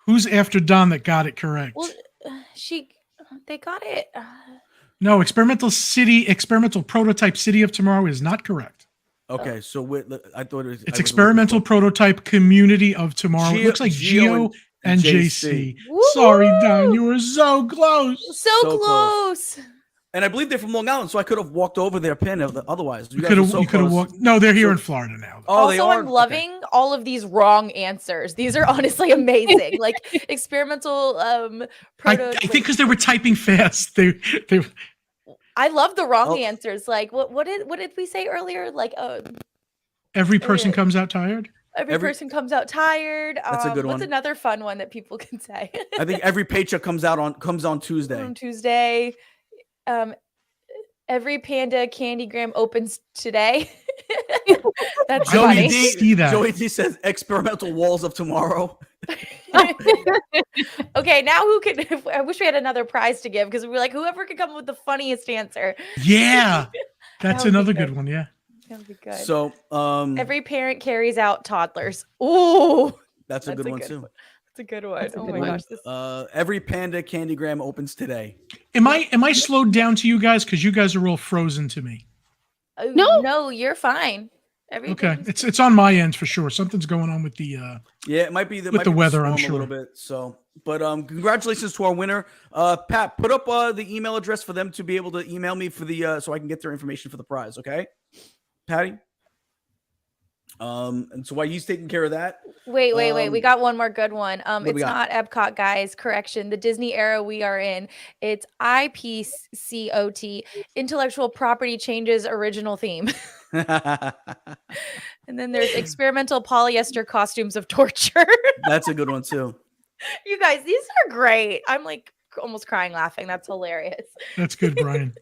Who's after Don that got it correct? Well, they got it. No, experimental prototype City of Tomorrow is not correct. Okay, so I thought it was. It's experimental prototype Community of Tomorrow. It looks like Geo and JC. Sorry, Don, you were so close. So close. And I believe they're from Long Island, so I could have walked over their pin otherwise. You could have walked. No, they're here in Florida now. Oh, also, they are? I'm loving all of these wrong answers. These are honestly amazing. Like experimental I think because they were typing fast. They I love the wrong answers. Like what did we say earlier? Like every person comes out tired. Every person comes out tired. That's a good one. What's another fun one that people can say? I think every paycheck comes on Tuesday. On Tuesday. Every Panda Candygram opens today. That's funny. Joey D says experimental walls of tomorrow. Okay, now I wish we had another prize to give because we were like, whoever could come up with the funniest answer. Yeah. That's another good one. Yeah. That would be good. So every parent carries out toddlers. Ooh. That's a good one too. That's a good one. Oh my gosh. Every Panda Candygram opens today. Am I slowed down to you guys? Because you guys are all frozen to me. No, you're fine. Okay, it's on my end for sure. Something's going on with the it might be the weather. I'm sure a little bit. So, but congratulations to our winner, Pat. Put up the email address for them to be able to email me for the so I can get their information for the prize. Okay, Patty. And so while he's taking care of that, wait. We got one more good one. It's not Epcot, guys. Correction. The Disney era we are in. It's IPCOT, Intellectual Property Changes Original Theme. And then there's experimental polyester costumes of torture. That's a good one too. You guys, these are great. I'm like almost crying laughing. That's hilarious. That's good, Brian.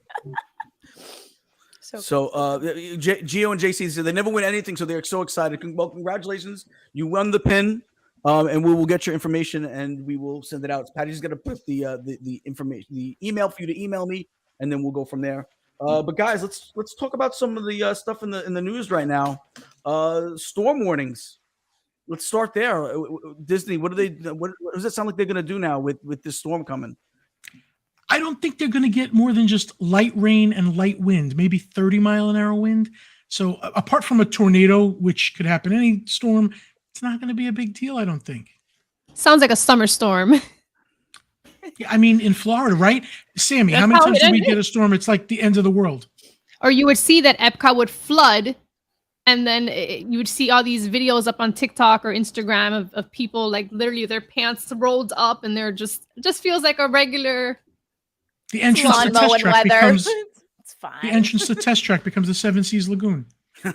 So Gio and JC said they never win anything, so they're so excited. Well, congratulations. You won the pin, and we will get your information, and we will send it out. Patty's going to put the information, the email for you to email me, and then we'll go from there. But guys, let's talk about some of the stuff in the news right now. Storm warnings. Let's start there. Disney, what does it sound like they're going to do now with this storm coming? I don't think they're going to get more than just light rain and light wind, maybe 30-mile-an-hour wind. So apart from a tornado, which could happen any storm, it's not going to be a big deal, I don't think. Sounds like a summer storm. Yeah, I mean, in Florida, right? Sammy, how many times do we get a storm? It's like the end of the world. Or you would see that Epcot would flood, and then you would see all these videos up on TikTok or Instagram of people like literally their pants rolled up, and they're just feels like a regular... The entrance to test track becomes it's fine. The entrance to test track becomes the Seven Seas Lagoon. Do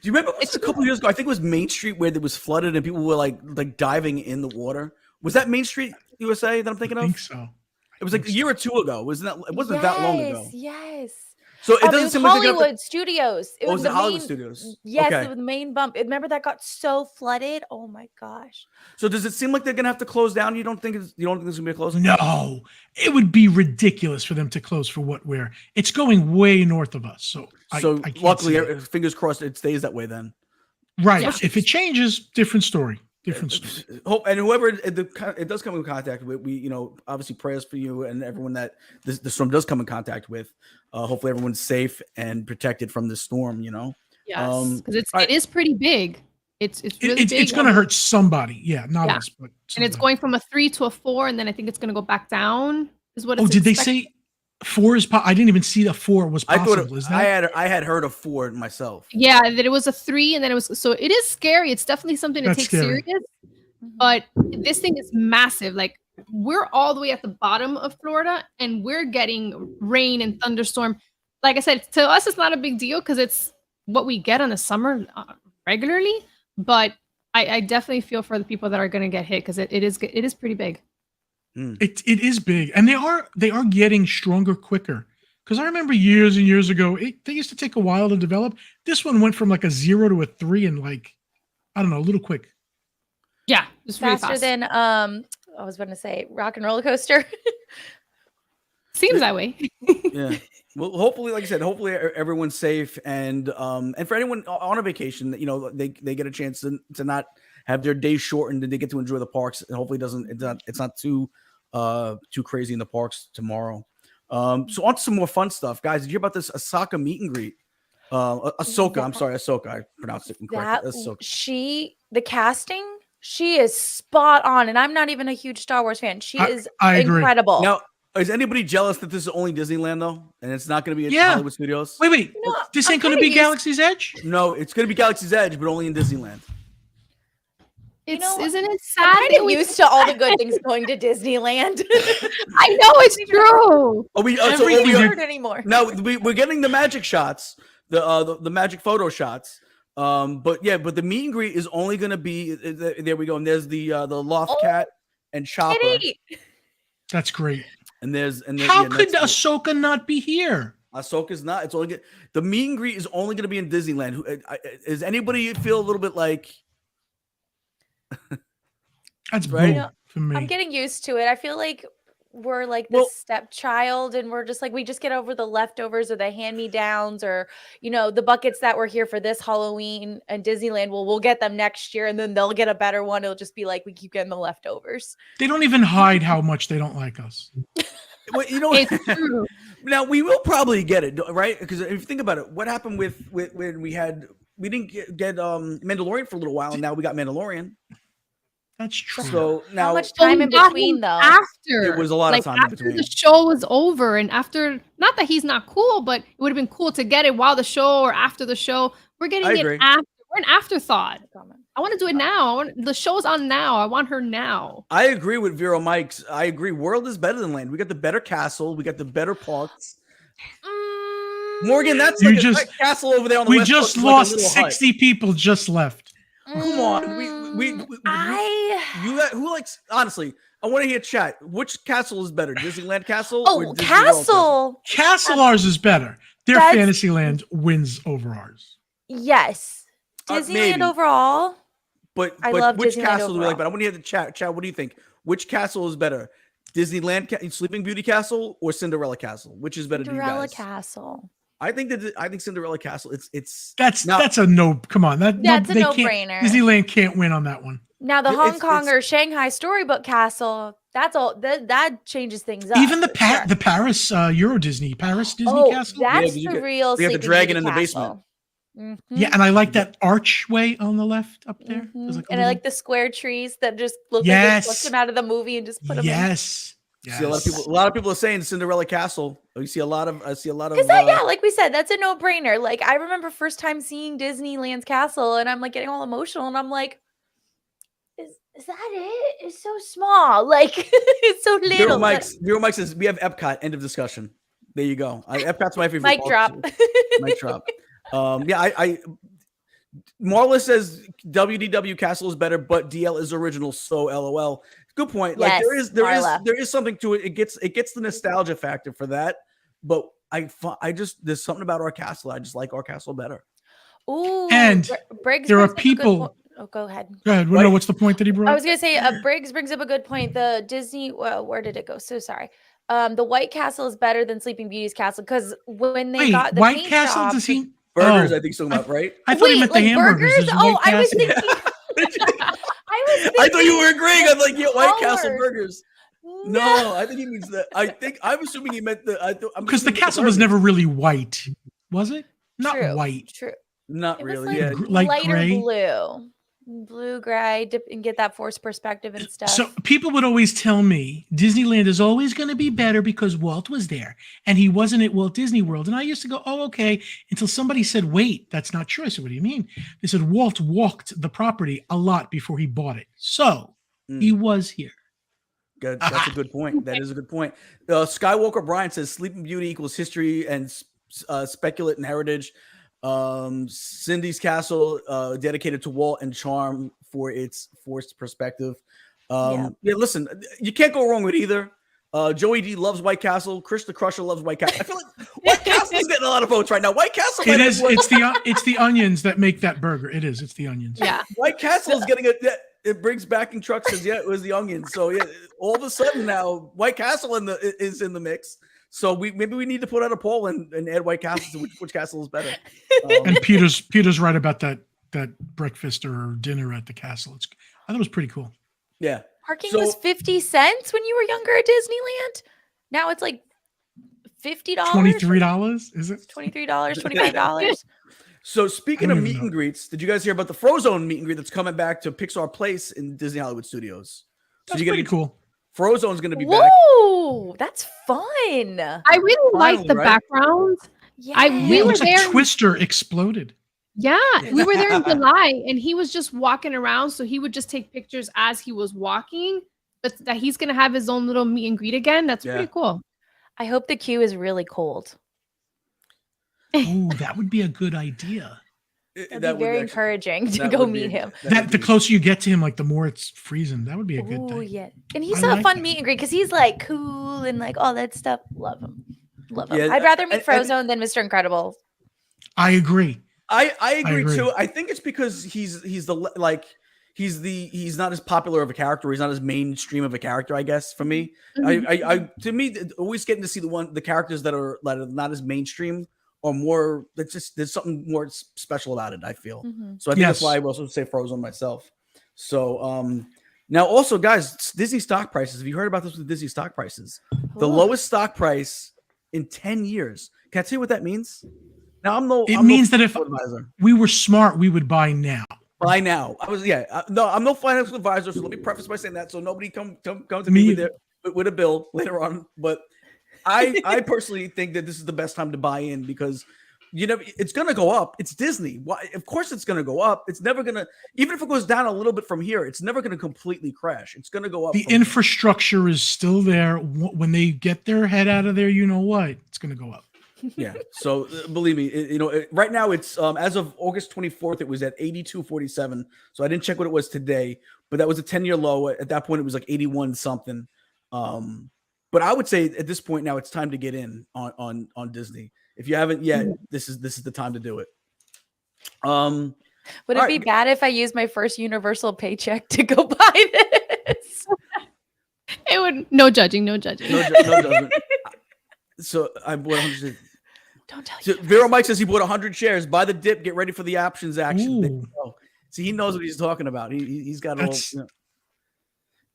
you remember a couple of years ago? I think it was Main Street where it was flooded and people were like diving in the water. Was that Main Street USA that I'm thinking of? I think so. It was like a year or two ago. It wasn't that long ago. Yes. So it doesn't was seem like Hollywood Studios. It was the the Hollywood main, Studios. yes, Okay. it was the main bump. Remember that got so flooded? Oh my gosh. So does it seem like they're gonna have to close down? You don't think there's gonna be a closing? No, it would be ridiculous for them to close for what we're. It's going way north of us, so I can't luckily, see it. fingers crossed, it stays that way then. Right. Yeah. If it changes, different story. Different story. Hope, and whoever it does come in contact with, we obviously prayers for you and everyone that the storm does come in contact with. Hopefully everyone's safe and protected from this storm. Yes, because it is pretty big. It's really big. It's going to hurt somebody. Yeah, not us, but somebody. And it's going from a 3 to a 4, and then I think it's going to go back down. Is what? Oh, did they say 4 is? I didn't even see the 4 was possible. I thought is that? I had heard of 4 myself. Yeah, that it was a 3, and then it was. So it is scary. It's definitely something to take serious. But this thing is massive. Like, we're all the way at the bottom of Florida, and we're getting rain and thunderstorm. Like I said, to us, it's not a big deal because it's what we get in the summer regularly. But I definitely feel for the people that are going to get hit because it is pretty big. It is big, and they are getting stronger quicker. Because I remember years and years ago, they used to take a while to develop. This one went from like a 0 to a 3 in like, I don't know, a little quick. Yeah, it's really Faster fast. than I was going to say Rock and Roller Coaster. Seems that way. Yeah. Well, hopefully, like I said, hopefully everyone's safe, and for anyone on a vacation, they get a chance to not have their day shortened and they get to enjoy the parks. And hopefully, it's not too crazy in the parks tomorrow. So on to some more fun stuff, guys. Did you hear about this Ahsoka meet and greet? Ahsoka. I'm sorry, Ahsoka. I pronounced it incorrectly. The casting, she is spot on, and I'm not even a huge Star Wars fan. She is incredible. Now, is anybody jealous that this is only Disneyland though, and it's not going to be at Hollywood Studios? Wait, this ain't going to be Galaxy's Edge? No, it's going to be Galaxy's Edge, but only in Disneyland. Isn't it sad? I'm kind of used to all the good things going to Disneyland. I know it's true. Everything hurt anymore. Now we're getting the magic shots, the magic photo shots. But the meet and greet is only going to be there. We go, and there's the Loft Cat and Chopper. Kitty. That's great. And there's how could Ahsoka not be here? Ahsoka's not. It's only the meet and greet is only going to be in Disneyland. Does anybody feel a little bit like? That's right for me. I'm getting used to it. I feel like we're like the stepchild, and we're just like we just get over the leftovers or the hand-me-downs or the buckets that were here for this Halloween and Disneyland. We'll get them next year, and then they'll get a better one. It'll just be like we keep getting the leftovers. They don't even hide how much they don't like us. Well, it's true. Now we will probably get it, right? Because if you think about it, what happened with when we didn't get Mandalorian for a little while, and now we got Mandalorian. That's true. So now, how much time in between though? After it was a lot of time in between. After the show was over, and after, not that he's not cool, but it would have been cool to get it while the show or after the show. We're getting it after. We're an afterthought. I want to do it now. The show's on now. I want her now. I agree with Vero Mike's. I agree. World is better than Land. We got the better castle. We got the better parks. Morgan, that's like a castle over there on the west coast. We just lost 60 people. Just left. Come on, who likes? Honestly, I want to hear chat. Which castle is better, Disneyland Castle? Oh, Castle. Ours is better. Their Fantasyland wins over ours. Yes, Disneyland overall. But I love which Disneyland castle do we overall. like? But I want to hear the chat. Chat, what do you think? Which castle is better, Disneyland Sleeping Beauty Castle or Cinderella Castle? Which is better to you guys? Cinderella Castle. I think Cinderella Castle. That's a no. Come on, that's a no-brainer. Disneyland can't win on that one. Now the Hong Kong or Shanghai Storybook Castle. That's all. That changes things up. Even the Paris Euro Disney Disney Castle. That's the real. We have the dragon in the basement. Mm-hmm. Yeah, and I like that archway on the left up there. Mm-hmm. I like the square trees that just look like they flipped them out of the movie and just put them in. Yes. See, a lot of people are saying Cinderella Castle. I see a lot of. Because like we said, that's a no-brainer. Like I remember first time seeing Disneyland's castle, and I'm like getting all emotional, and I'm like, is that it? It's so small, like it's so little. Vero Mike says we have Epcot. End of discussion. There you go. Epcot's my favorite. Mic drop. Mic drop. Marla says WDW Castle is better, but DL is original. So LOL. Good point. Yes, like there is something to it. It gets the nostalgia factor for that. But I just there's something about our castle. I just like our castle better. Ooh, And Briggs there are brings up a good people. Oh, go ahead. Go ahead. Well, no, what's the point that he brought? I was gonna say, Briggs brings up a good point. The Disney, well, where did it go? So sorry. The White Castle is better than Sleeping Beauty's castle because when they got the White paint Castle, job, does he? Burgers, I think so about, right? I thought he meant the like hamburgers. burgers. Oh, I was thinking. I thought you were agreeing. I'm like, yeah, White Castle colors. burgers. No, I think he means that. I'm assuming he meant the. Because the castle was never really white, was it? Not True, white. True. Not It really. was Yeah. Like lighter gray? blue, gray, and get that forced perspective and stuff. So people would always tell me Disneyland is always going to be better because Walt was there and he wasn't at Walt Disney World. And I used to go, oh, okay. Until somebody said, wait, that's not true. I said, what do you mean? They said Walt walked the property a lot before he bought it. So he was here. Good. That's a good point. That is a good point. Skywalker Brian says Sleeping Beauty equals history and speculate and heritage. Cindy's Castle, dedicated to Walt and charm for its forced perspective. Yeah, listen, you can't go wrong with either. Joey D loves White Castle. Chris the Crusher loves White Castle. I feel like White Castle is getting a lot of votes right now. White Castle. It is. It's the onions that make that burger. It is. It's the onions. Yeah. White Castle is getting it brings backing trucks. Says yeah, it was the onions. So yeah, all of a sudden now White Castle is in the mix. So maybe we need to put out a poll and add White Castle to which castle is better. And Peter's right about that breakfast or dinner at the castle. I thought it was pretty cool. Yeah. Parking was 50 cents when you were younger at Disneyland. Now it's like $50. $23, is it? $23, $25. So speaking of meet and greets, did you guys hear about the Frozone meet and greet that's coming back to Pixar Place in Disney Hollywood Studios? That's pretty cool. Frozone's going to be back. Whoa, that's fun. I really like the background. Yeah. We were looks there. Like Twister exploded. Yeah, we were there in July, and he was just walking around. So he would just take pictures as he was walking. But that he's gonna have his own little meet and greet again. That's pretty cool. I hope the queue is really cold. Oh, that would be a good idea. That'd be very encouraging to go meet him. The closer you get to him, like the more it's freezing. That would be a good thing. Yeah, and he's a fun meet and greet because he's like cool and like all that stuff. Love him. Yeah, I'd rather meet Frozone than Mr. Incredible. I agree. I agree too. I think it's because he's not as popular of a character. He's not as mainstream of a character, I guess, for me. Mm-hmm. To me, always getting to see the characters that are not as mainstream or more. There's something more special about it, I feel. Mm-hmm. So I think that's why I also say Frozone myself. So now also, guys, Disney stock prices. Have you heard about this with Disney stock prices? The lowest stock price in 10 years. Can I tell you what that means? Now it means that if we were smart, we would buy now. Buy now. I'm no financial advisor, so let me preface by saying that so nobody come to me with a bill later on. But I personally think that this is the best time to buy in because it's going to go up. It's Disney. Why? Of course it's going to go up. It's never going to, even if it goes down a little bit from here, it's never going to completely crash. It's going to go up. The infrastructure is still there. When they get their head out of there, you know what? It's going to go up. Yeah. So believe me, right now it's as of August 24th, it was at 82.47. So I didn't check what it was today, but that was a 10-year low. At that point, it was like 81 something. But I would say at this point now, it's time to get in on Disney. If you haven't yet, this is the time to do it. Would it be bad if I used my first Universal paycheck to go buy this? It would. No judging. No judgment. So I bought 100. Don't tell you. Vero Mike says he bought 100 shares. Buy the dip. Get ready for the options action. See, he knows what he's talking about. He's got all.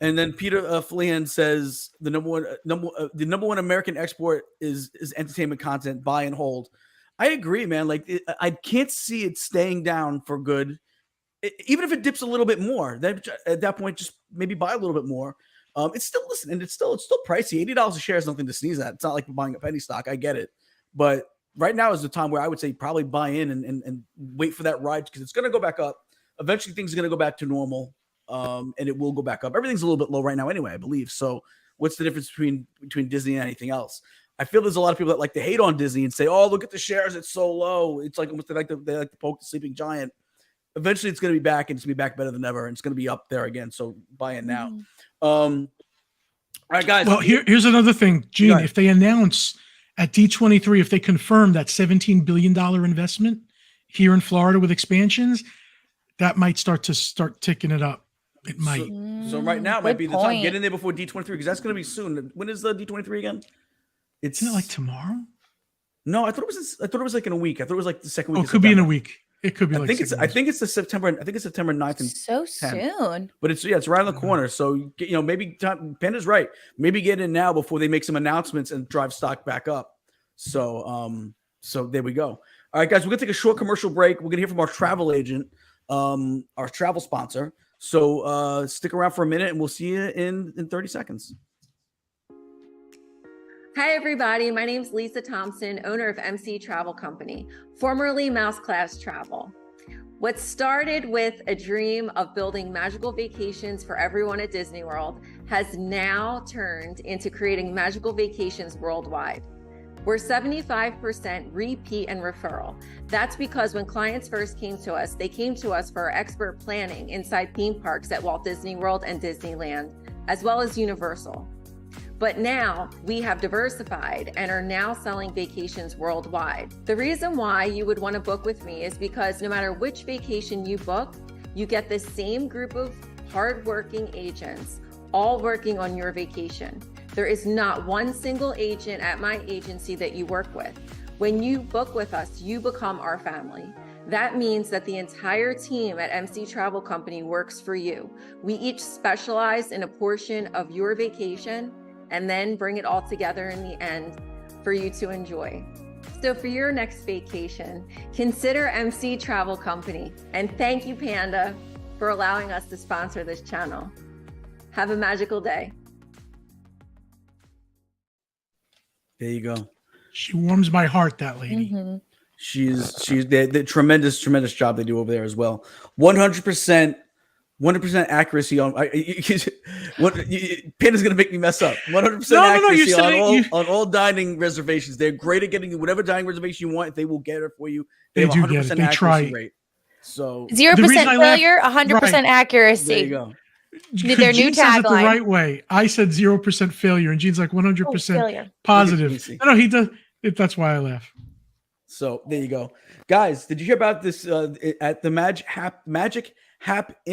And then Peter Flehan says the number one American export is entertainment content. Buy and hold. I agree, man. Like I can't see it staying down for good. Even if it dips a little bit more, then at that point, just maybe buy a little bit more. It's still it's still pricey. $80 a share is nothing to sneeze at. It's not like buying a penny stock. I get it, but right now is the time where I would say probably buy in and wait for that ride because it's going to go back up. Eventually, things are going to go back to normal, and it will go back up. Everything's a little bit low right now anyway, I believe. So, what's the difference between Disney and anything else? I feel there's a lot of people that like to hate on Disney and say, "Oh, look at the shares; it's so low." It's like almost they like to poke the sleeping giant. Eventually, it's going to be back, and it's going to be back better than ever, and it's going to be up there again. So, buy in now. All right, guys. Well, here's another thing, Gene. If they announce at D23, if they confirm that $17 billion investment here in Florida with expansions, that might start ticking it up. It might. So right now might be the time. point. Get in there before D23 because that's going to be soon. When is the D23 again? Isn't it like tomorrow? No, I thought it was like in a week. I thought it was like the second week. Oh, it could be in a week. It could be. I think it's the September. I think it's September 9th and So 10th. soon. But it's around the corner. So maybe Panda's right. Maybe get in now before they make some announcements and drive stock back up. So there we go. All right, guys, we're gonna take a short commercial break. We're gonna hear from our travel agent, our travel sponsor. So stick around for a minute, and we'll see you in 30 seconds. Hi, everybody. My name is Lisa Thompson, owner of MC Travel Company, formerly Mouse Class Travel. What started with a dream of building magical vacations for everyone at Disney World has now turned into creating magical vacations worldwide. We're 75% repeat and referral. That's because when clients first came to us, they came to us for our expert planning inside theme parks at Walt Disney World and Disneyland, as well as Universal. But now we have diversified and are now selling vacations worldwide. The reason why you would want to book with me is because no matter which vacation you book, you get the same group of hardworking agents all working on your vacation. There is not one single agent at my agency that you work with. When you book with us, you become our family. That means that the entire team at MC Travel Company works for you. We each specialize in a portion of your vacation and then bring it all together in the end for you to enjoy. So for your next vacation, consider MC Travel Company. And thank you, Panda, for allowing us to sponsor this channel. Have a magical day. There you go. She warms my heart, that lady. Mm-hmm. She's the tremendous job they do over there as well. 100% accuracy on. Panda's gonna make me mess up. 100% accuracy on all dining reservations. They're great at getting you whatever dining reservation you want. They will get it for you. They have 100% accuracy rate. So 0% failure, 100% accuracy. There you go. Their new Gene says it the tagline. right way. I said 0% failure, and Gene's like 100% positive. No, he does. That's why I laugh. So there you go, guys. Did you hear about this at the Magic Hap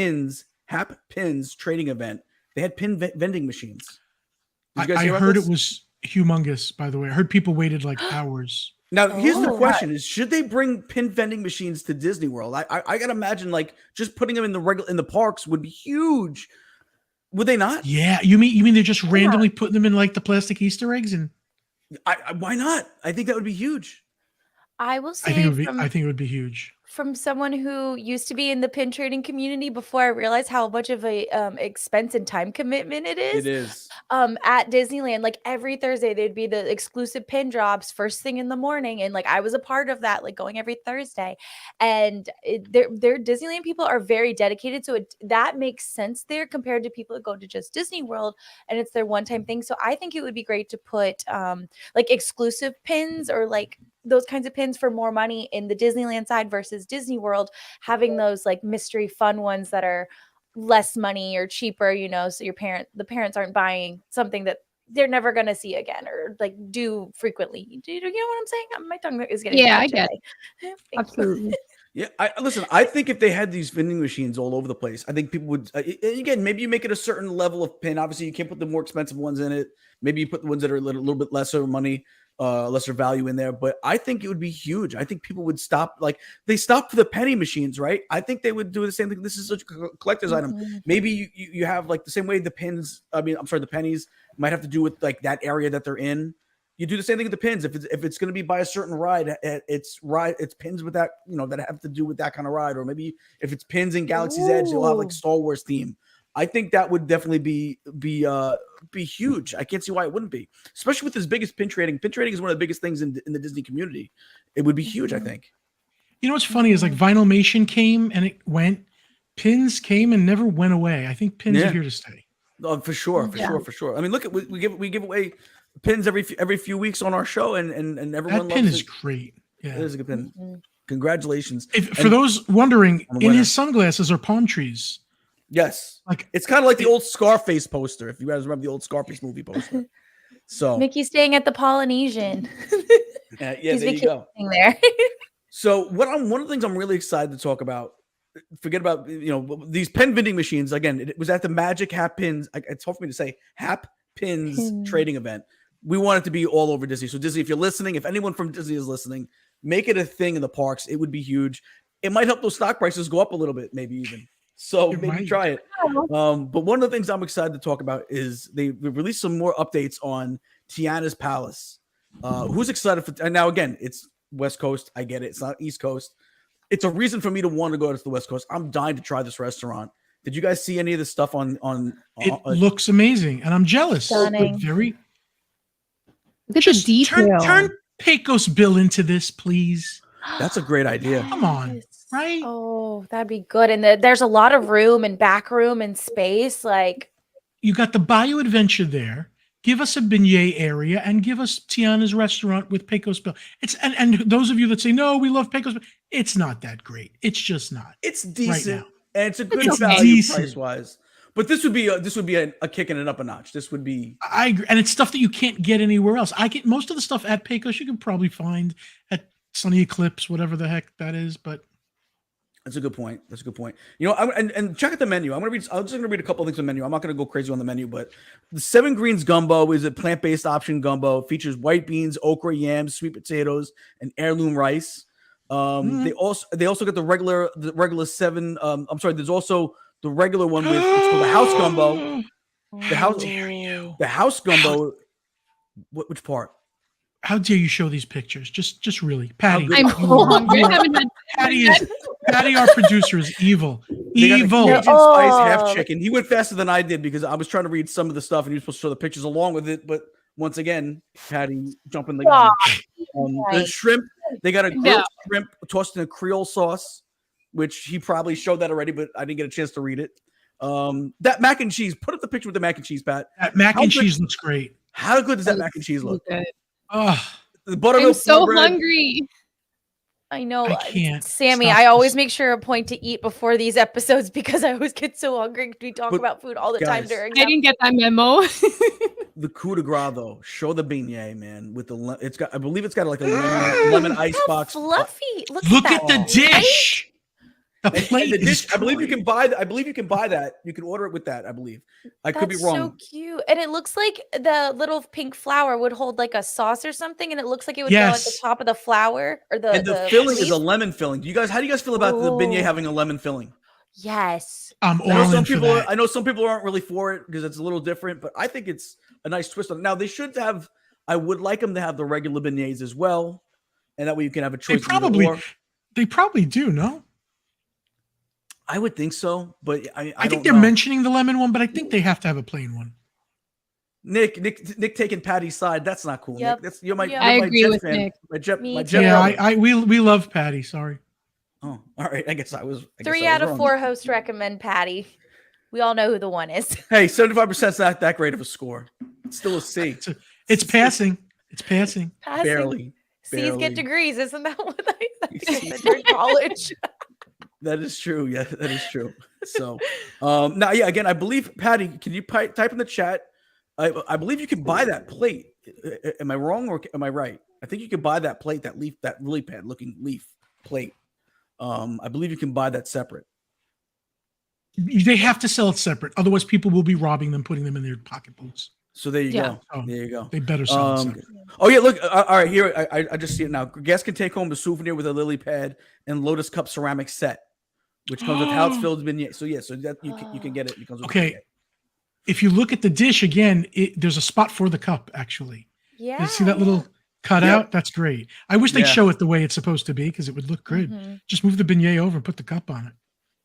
Pins trading event? They had pin vending machines. I heard it was humongous. By the way, I heard people waited like hours. Now, here's the question: is should they bring pin vending machines to Disney World? I gotta imagine like just putting them in the parks would be huge. Would they not? Yeah, you mean they're just randomly putting them in like the plastic Easter eggs? And why not? I think that would be huge. I will say, I think it would be huge. From someone who used to be in the pin trading community before I realized how much of a expense and time commitment it is. It is. At Disneyland, like every Thursday, there'd be the exclusive pin drops first thing in the morning, and like I was a part of that, like going every Thursday. And their Disneyland people are very dedicated, so that makes sense there compared to people that go to just Disney World and it's their one-time thing. So I think it would be great to put like exclusive pins or like those kinds of pins for more money in the Disneyland side versus Disney World, having those like mystery fun ones that are less money or cheaper, so the parents aren't buying something that they're never going to see again or like do frequently. Do you know what I'm saying? My tongue is getting I get it. Absolutely. Yeah, I think if they had these vending machines all over the place, I think people would. Again, maybe you make it a certain level of pin. Obviously, you can't put the more expensive ones in it. Maybe you put the ones that are a little bit lesser money, lesser value in there. But I think it would be huge. I think people would stop. Like they stopped for the penny machines, right? I think they would do the same thing. This is such a collector's item. Maybe you have like the same way the pins. The pennies might have to do with like that area that they're in. You do the same thing with the pins. If it's going to be by a certain ride, it's pins with that, that have to do with that kind of ride. Or maybe if it's pins in Galaxy's Edge, they'll have like Star Wars theme. I think that would definitely be huge. I can't see why it wouldn't be, especially with as big as pin trading. Pin trading is one of the biggest things in the Disney community. It would be huge, I think. You know what's funny is like Vinylmation came and it went. Pins came and never went away. I think pins are here to stay. Oh, for sure. I mean, look at we give away pins every few weeks on our show, and everyone that pin loves is great. Yeah, it is a good pin. Congratulations. For those wondering, in his sunglasses are palm trees. Yes, like it's kind of like the old Scarface poster. If you guys remember the old Scarface movie poster. So Mickey's staying at the Polynesian. yeah, He's there you go. there. So one of the things I'm really excited to talk about, forget about these pen vending machines. Again, it was at the Magic Hap Pins. It's hard for me to say Hap Pins trading event. We want it to be all over Disney. So Disney, if you're listening, if anyone from Disney is listening, make it a thing in the parks. It would be huge. It might help those stock prices go up a little bit, maybe even. So maybe try it. But one of the things I'm excited to talk about is they released some more updates on Tiana's Palace. Who's excited for? And now again, it's West Coast. I get it. It's not East Coast. It's a reason for me to want to go to the West Coast. I'm dying to try this restaurant. Did you guys see any of this stuff on? It looks amazing, and I'm jealous. Stunning. Very. Look at the detail. Turn Pecos Bill into this, please. That's a great idea. Come on, right? Oh, that'd be good. And there's a lot of room and back room and space. Like, you got the Bayou Adventure there. Give us a beignet area and give us Tiana's restaurant with Pecos Bill. It's and those of you that say no, we love Pecos Bill. It's not that great. It's just not. It's decent, right, and it's a good value price wise. But this would be a kicking it up a notch. This would be. I agree, and it's stuff that you can't get anywhere else. I get most of the stuff at Pecos you can probably find at Sunny Eclipse, whatever the heck that is. But that's a good point. That's a good point. And check out the menu. I'm just going to read a couple of things on the menu. I'm not going to go crazy on the menu, but the 7 Greens gumbo is a plant-based option gumbo. It features white beans, okra, yams, sweet potatoes, and heirloom rice. They also get the regular 7. There's also the regular one with it's called the house gumbo. The house gumbo. Which part? How dare you show these pictures? Just really, Patty. I'm hungry. I haven't had Patty, our producer, is evil. They Evil. got a Cajun spice half chicken. He went faster than I did because I was trying to read some of the stuff and he was supposed to show the pictures along with it. But once again, Patty jumping the gun. The shrimp, they got a grilled shrimp tossed in a Creole sauce, which he probably showed that already, but I didn't get a chance to read it. That mac and cheese. Put up the picture with the mac and cheese, Pat. That mac and cheese looks great. How good does that mac and cheese look? Oh, the buttermilk. I'm so bread. hungry. I know. I can't. Sammy, I always make sure a point to eat before these episodes because I always get so hungry. We talk about food all the time during. I didn't get that memo. The coup de grace, though, show the beignet, man. With the I believe it's got like a lemon ice box. Fluffy. Look at the dish. The plate. The dish. I believe you can buy that. I believe you can buy that. You can order it with that. I believe. I could be wrong. So cute, and it looks like the little pink flower would hold like a sauce or something, and it looks like it would go at the top of the flower or the. And the filling is a lemon filling. How do you guys feel about the beignet having a lemon filling? Yes. I'm all in for that. I know some people aren't really for it because it's a little different, but I think it's a nice twist on it. Now they should have. I would like them to have the regular beignets as well, and that way you can have a choice. They probably do. No. I would think so, but I think they're mentioning the lemon one, but I think they have to have a plain one. Nick taking Patty's side. That's not cool. Yep. Nick. You're my. I agree Jet with fan. Nick. My Jet. We love Patty. Sorry. Oh, all right. I guess I was. 3 out of 4 hosts recommend Patty. We all know who the one is. Hey, 75% is not that great of a score. It's still a C. It's passing. It's passing. Barely. C's get degrees. Isn't that what I said during college? That is true. Yeah, that is true. So, now, again, I believe, Patty, can you type in the chat? I believe you can buy that plate. Am I wrong or am I right? I think you can buy that plate, that lily pad looking leaf plate. I believe you can buy that separate. They have to sell it separate. Otherwise, people will be robbing them, putting them in their pocketbooks. So there you go. There you go. They better sell it separate. Oh, yeah, look. All right, here. I just see it now. Guests can take home a souvenir with a lily pad and Lotus Cup ceramic set, which comes with house filled beignet. So that you can get it. It comes with beignet. If you look at the dish again, there's a spot for the cup actually. Yeah. You see that little cutout? That's great. I wish they'd show it the way it's supposed to be because it would look good. Mm-hmm. Just move the beignet over and put the cup on it.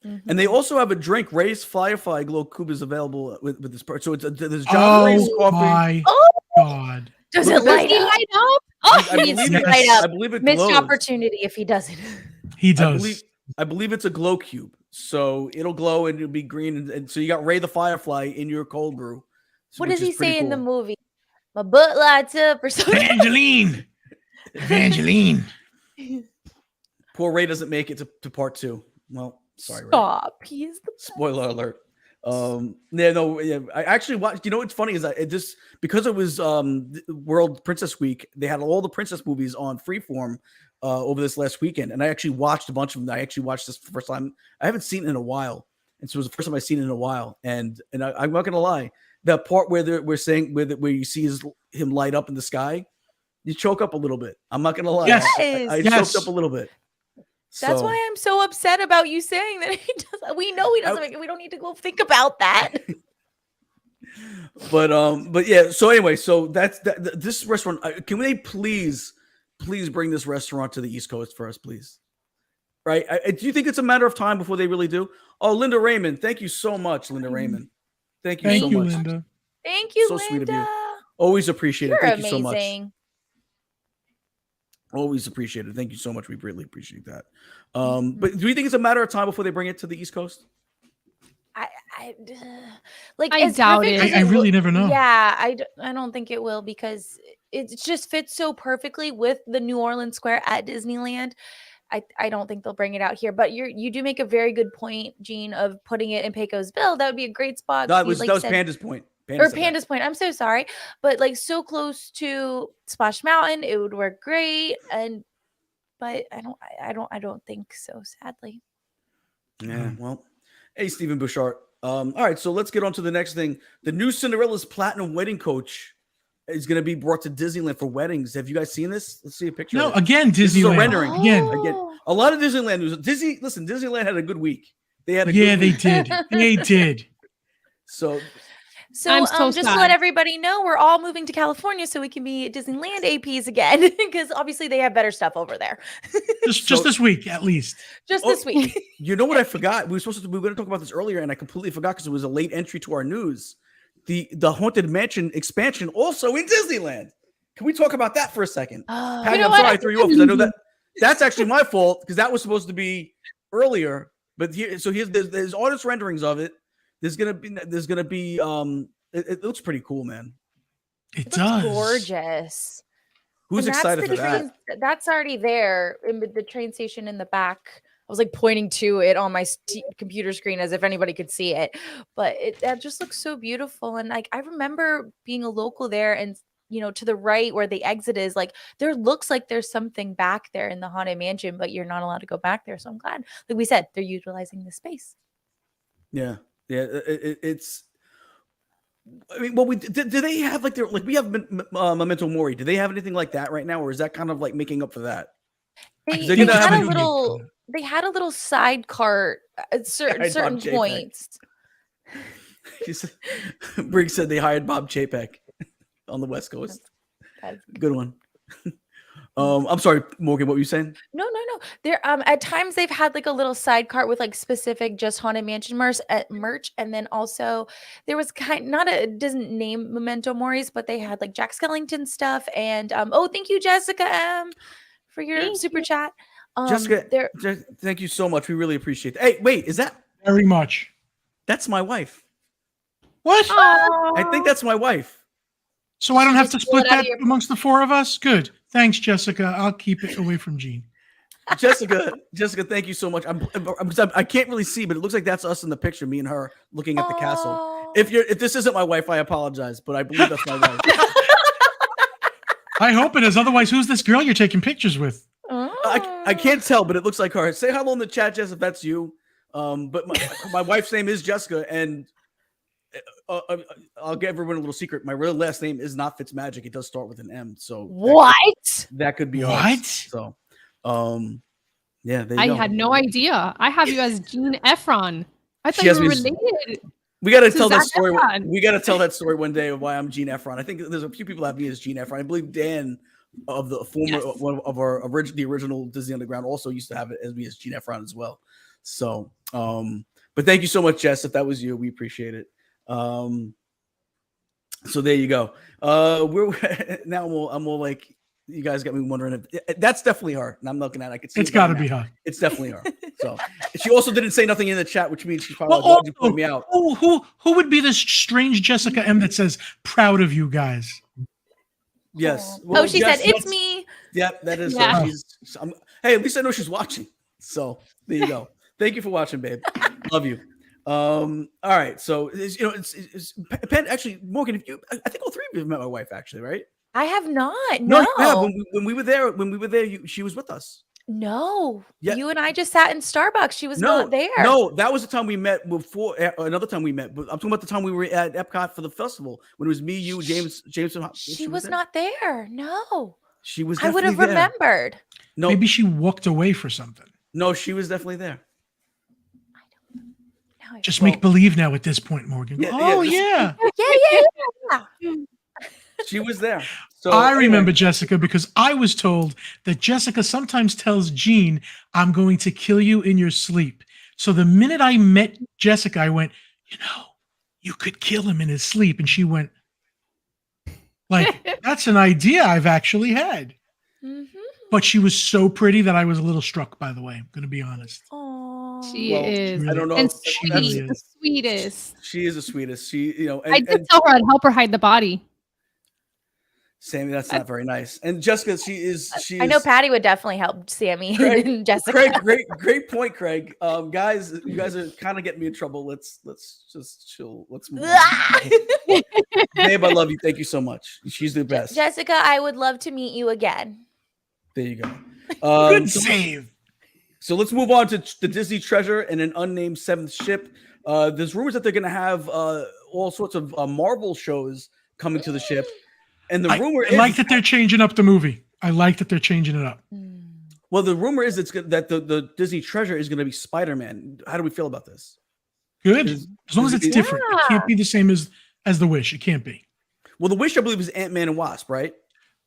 Mm-hmm. And they also have a drink. Ray's Firefly Glow Cube is available with this part. So there's John Ray's coffee. My God! Does it light up? Oh, I believe it light up. I believe it glows. Missed opportunity if he doesn't. He does. I believe it's a glow cube, so it'll glow and it'll be green. And so you got Ray the Firefly in your cold brew. What does he say in the movie? My butt lights up or something. Evangeline. Poor Ray doesn't make it to part 2. Well, sorry, Ray. Stop. He is the spoiler alert. I actually watched. You know what's funny is that it just because it was World Princess Week, they had all the princess movies on Freeform over this last weekend, and I actually watched a bunch of them. I actually watched this for the first time. I haven't seen it in a while, and so it was the first time I've seen it in a while. And I'm not gonna lie, that part where we're saying where you see him light up in the sky, you choke up a little bit. I'm not gonna lie. Yes. I choked up a little bit. That's why I'm so upset about you saying that he does. We know he doesn't. We don't need to go think about that. but yeah. So anyway, so that's this restaurant. Can they please bring this restaurant to the East Coast for us, please? Right? Do you think it's a matter of time before they really do? Oh, Linda Raymond, thank you so much, Linda Raymond. Thank you so much, Linda. Thank you, so Linda. Sweet of you. Always appreciate it. You're Thank you so much. amazing. Always appreciate it. Thank you so much. We really appreciate that. But do you think it's a matter of time before they bring it to the East Coast? I doubt it. I really never know. Yeah, I don't think it will because it just fits so perfectly with the New Orleans Square at Disneyland. I don't think they'll bring it out here, but you do make a very good point, Gene, of putting it in Pecos Bill. That would be a great spot. That was Panda's point. Panda's point. I'm so sorry, but like so close to Splash Mountain, it would work great. But I don't think so. Sadly. Yeah. Well, hey, Stephen Bouchard. All right, so let's get on to the next thing. The new Cinderella's Platinum Wedding Coach is going to be brought to Disneyland for weddings. Have you guys seen this? Let's see a picture. No, again, Disneyland. This is a rendering. Again, a lot of Disneyland news. Disneyland had a good week. They had a good week. They did. They did. So just to let everybody know, we're all moving to California so we can be Disneyland APs again because obviously they have better stuff over there. just this week, at least. This week. You know what I forgot? We were going to talk about this earlier, and I completely forgot because it was a late entry to our news. The Haunted Mansion expansion also in Disneyland. Can we talk about that for a second? Patty, I'm sorry I threw you off because I know that's actually my fault because that was supposed to be earlier. But there's artist renderings of it. There's gonna be it looks pretty cool, man. It does. Gorgeous. Who's excited for that? That's already there in the train station in the back. I was like pointing to it on my computer screen as if anybody could see it, but that just looks so beautiful. And like I remember being a local there, and to the right where the exit is, like there looks like there's something back there in the Haunted Mansion, but you're not allowed to go back there. So I'm glad, like we said, they're utilizing the space. Yeah. Yeah, it's. I mean, well, do they have we have Memento Mori? Do they have anything like that right now, or is that kind of like making up for that? They had a little side cart at certain points. Briggs said they hired Bob Chapek on the West Coast. Good one. I'm sorry, Morgan, what were you saying? No. There at times they've had like a little side cart with like specific just Haunted Mansion merch, and then also there was doesn't name Memento Moris, but they had like Jack Skellington stuff, and thank you, Jessica M, for your super chat. Jessica, thank you so much. We really appreciate it. Hey, wait, is that very much? That's my wife. What? I think that's my wife. So I don't have to split that amongst the four of us? Good. Thanks, Jessica. I'll keep it away from Gene. Jessica, thank you so much. I can't really see, but it looks like that's us in the picture, me and her looking at the castle. If this isn't my wife, I apologize, but I believe that's my wife. I hope it is. Otherwise, who's this girl you're taking pictures with? I can't tell, but it looks like her. Say hello in the chat, Jess, if that's you. But my wife's name is Jessica, and I'll give everyone a little secret. My real last name is not Fitzmagic. It does start with an M. So that could be what? So, yeah. I had no idea. I have you as Gene Efron. I thought you were related. We got to tell that story. We got to tell that story one day of why I'm Gene Efron. I think there's a few people that have me as Gene Efron. I believe Dan of the former one of our original Disney Underground also used to have it as me as Gene Efron as well. So, but thank you so much, Jess. If that was you, we appreciate it. So there you go. I'm all like, you guys got me wondering if that's definitely her. And I'm looking at it. I could see it's got to be her. It's definitely her. So she also didn't say nothing in the chat, which means she's probably glad you put me out. Who would be this strange Jessica M that says proud of you guys? Yes. Well, she said it's me. Yep, that is her. Hey, at least I know she's watching. So there you go. Thank you for watching, babe. Love you. All right. So it's Pen, actually, Morgan. I think all three of you have met my wife, actually, right? I have not. No, No. you have. When we were there, she was with us. No. Yeah. You and I just sat in Starbucks. She was not there. No, that was the time we met before. Another time we met, but I'm talking about the time we were at Epcot for the festival when it was me, you, James. She was not there. No. She was. I would have there. remembered. No, maybe she walked away for something. No, she was definitely there. Just make believe now at this point, Morgan. Yeah. She was there. So I remember Jessica because I was told that Jessica sometimes tells Gene, "I'm going to kill you in your sleep." So the minute I met Jessica, I went, you could kill him in his sleep. And she went, like, that's an idea I've actually had. Mm-hmm. But she was so pretty that I was a little struck, by the way. I'm going to be honest. She is. Really, I don't know. And she sweet, really the is. sweetest. She is the sweetest. She, I did tell her I'd help her hide the body. Sammy, that's not very nice. And Jessica, I know Patty would definitely help Sammy and Jessica. Craig, great point, Craig. Guys, you guys are kind of getting me in trouble. Let's just chill. Let's move on. Babe, I love you. Thank you so much. She's the best. Jessica, I would love to meet you again. There you go. Good save. So let's move on to the Disney Treasure and an unnamed seventh ship. There's rumors that they're going to have all sorts of Marvel shows coming to the ship. And the rumor is that they're changing up the movie. I like that they're changing it up. Well, the rumor is that the Disney Treasure is going to be Spider-Man. How do we feel about this? Good. As long as it's different. It can't be the same as The Wish. It can't be. Well, The Wish, I believe, is Ant-Man and Wasp, right?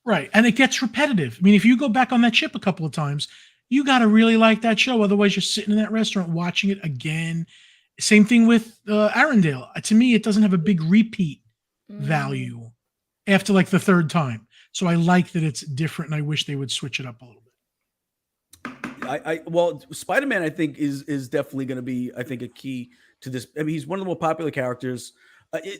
Right. And it gets repetitive. I mean, if you go back on that ship a couple of times, you got to really like that show. Otherwise, you're sitting in that restaurant watching it again. Same thing with Arendelle. To me, it doesn't have a big repeat value after like the third time. So I like that it's different, and I wish they would switch it up a little bit. Well, Spider-Man, I think, is definitely going to be, I think, a key to this. I mean, he's one of the more popular characters.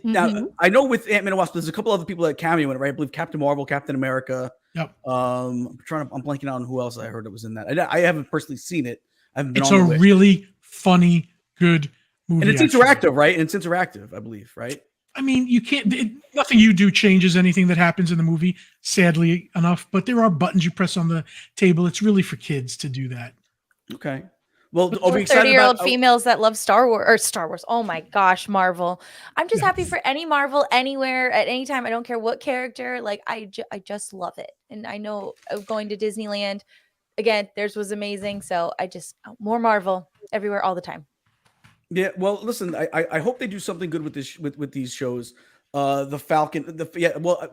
Now, I know with Ant-Man and Wasp, there's a couple other people that cameo in it, right? I believe Captain Marvel, Captain America. Yep. I'm blanking on who else I heard it was in that. I haven't personally seen it. I haven't been it's on a the really funny, good movie. And it's interactive, right? And it's interactive, I believe, right? I mean, you can't. Nothing you do changes anything that happens in the movie, sadly enough. But there are buttons you press on the table. It's really for kids to do that. Okay. Well, Or 30-year-old females that love Star Wars. Oh my gosh, Marvel. I'm just happy for any Marvel anywhere at any time. I don't care what character. Like I just love it. And I know going to Disneyland again, theirs was amazing. So more Marvel everywhere all the time. Yeah, well, listen, I hope they do something good with this with these shows. The Falcon,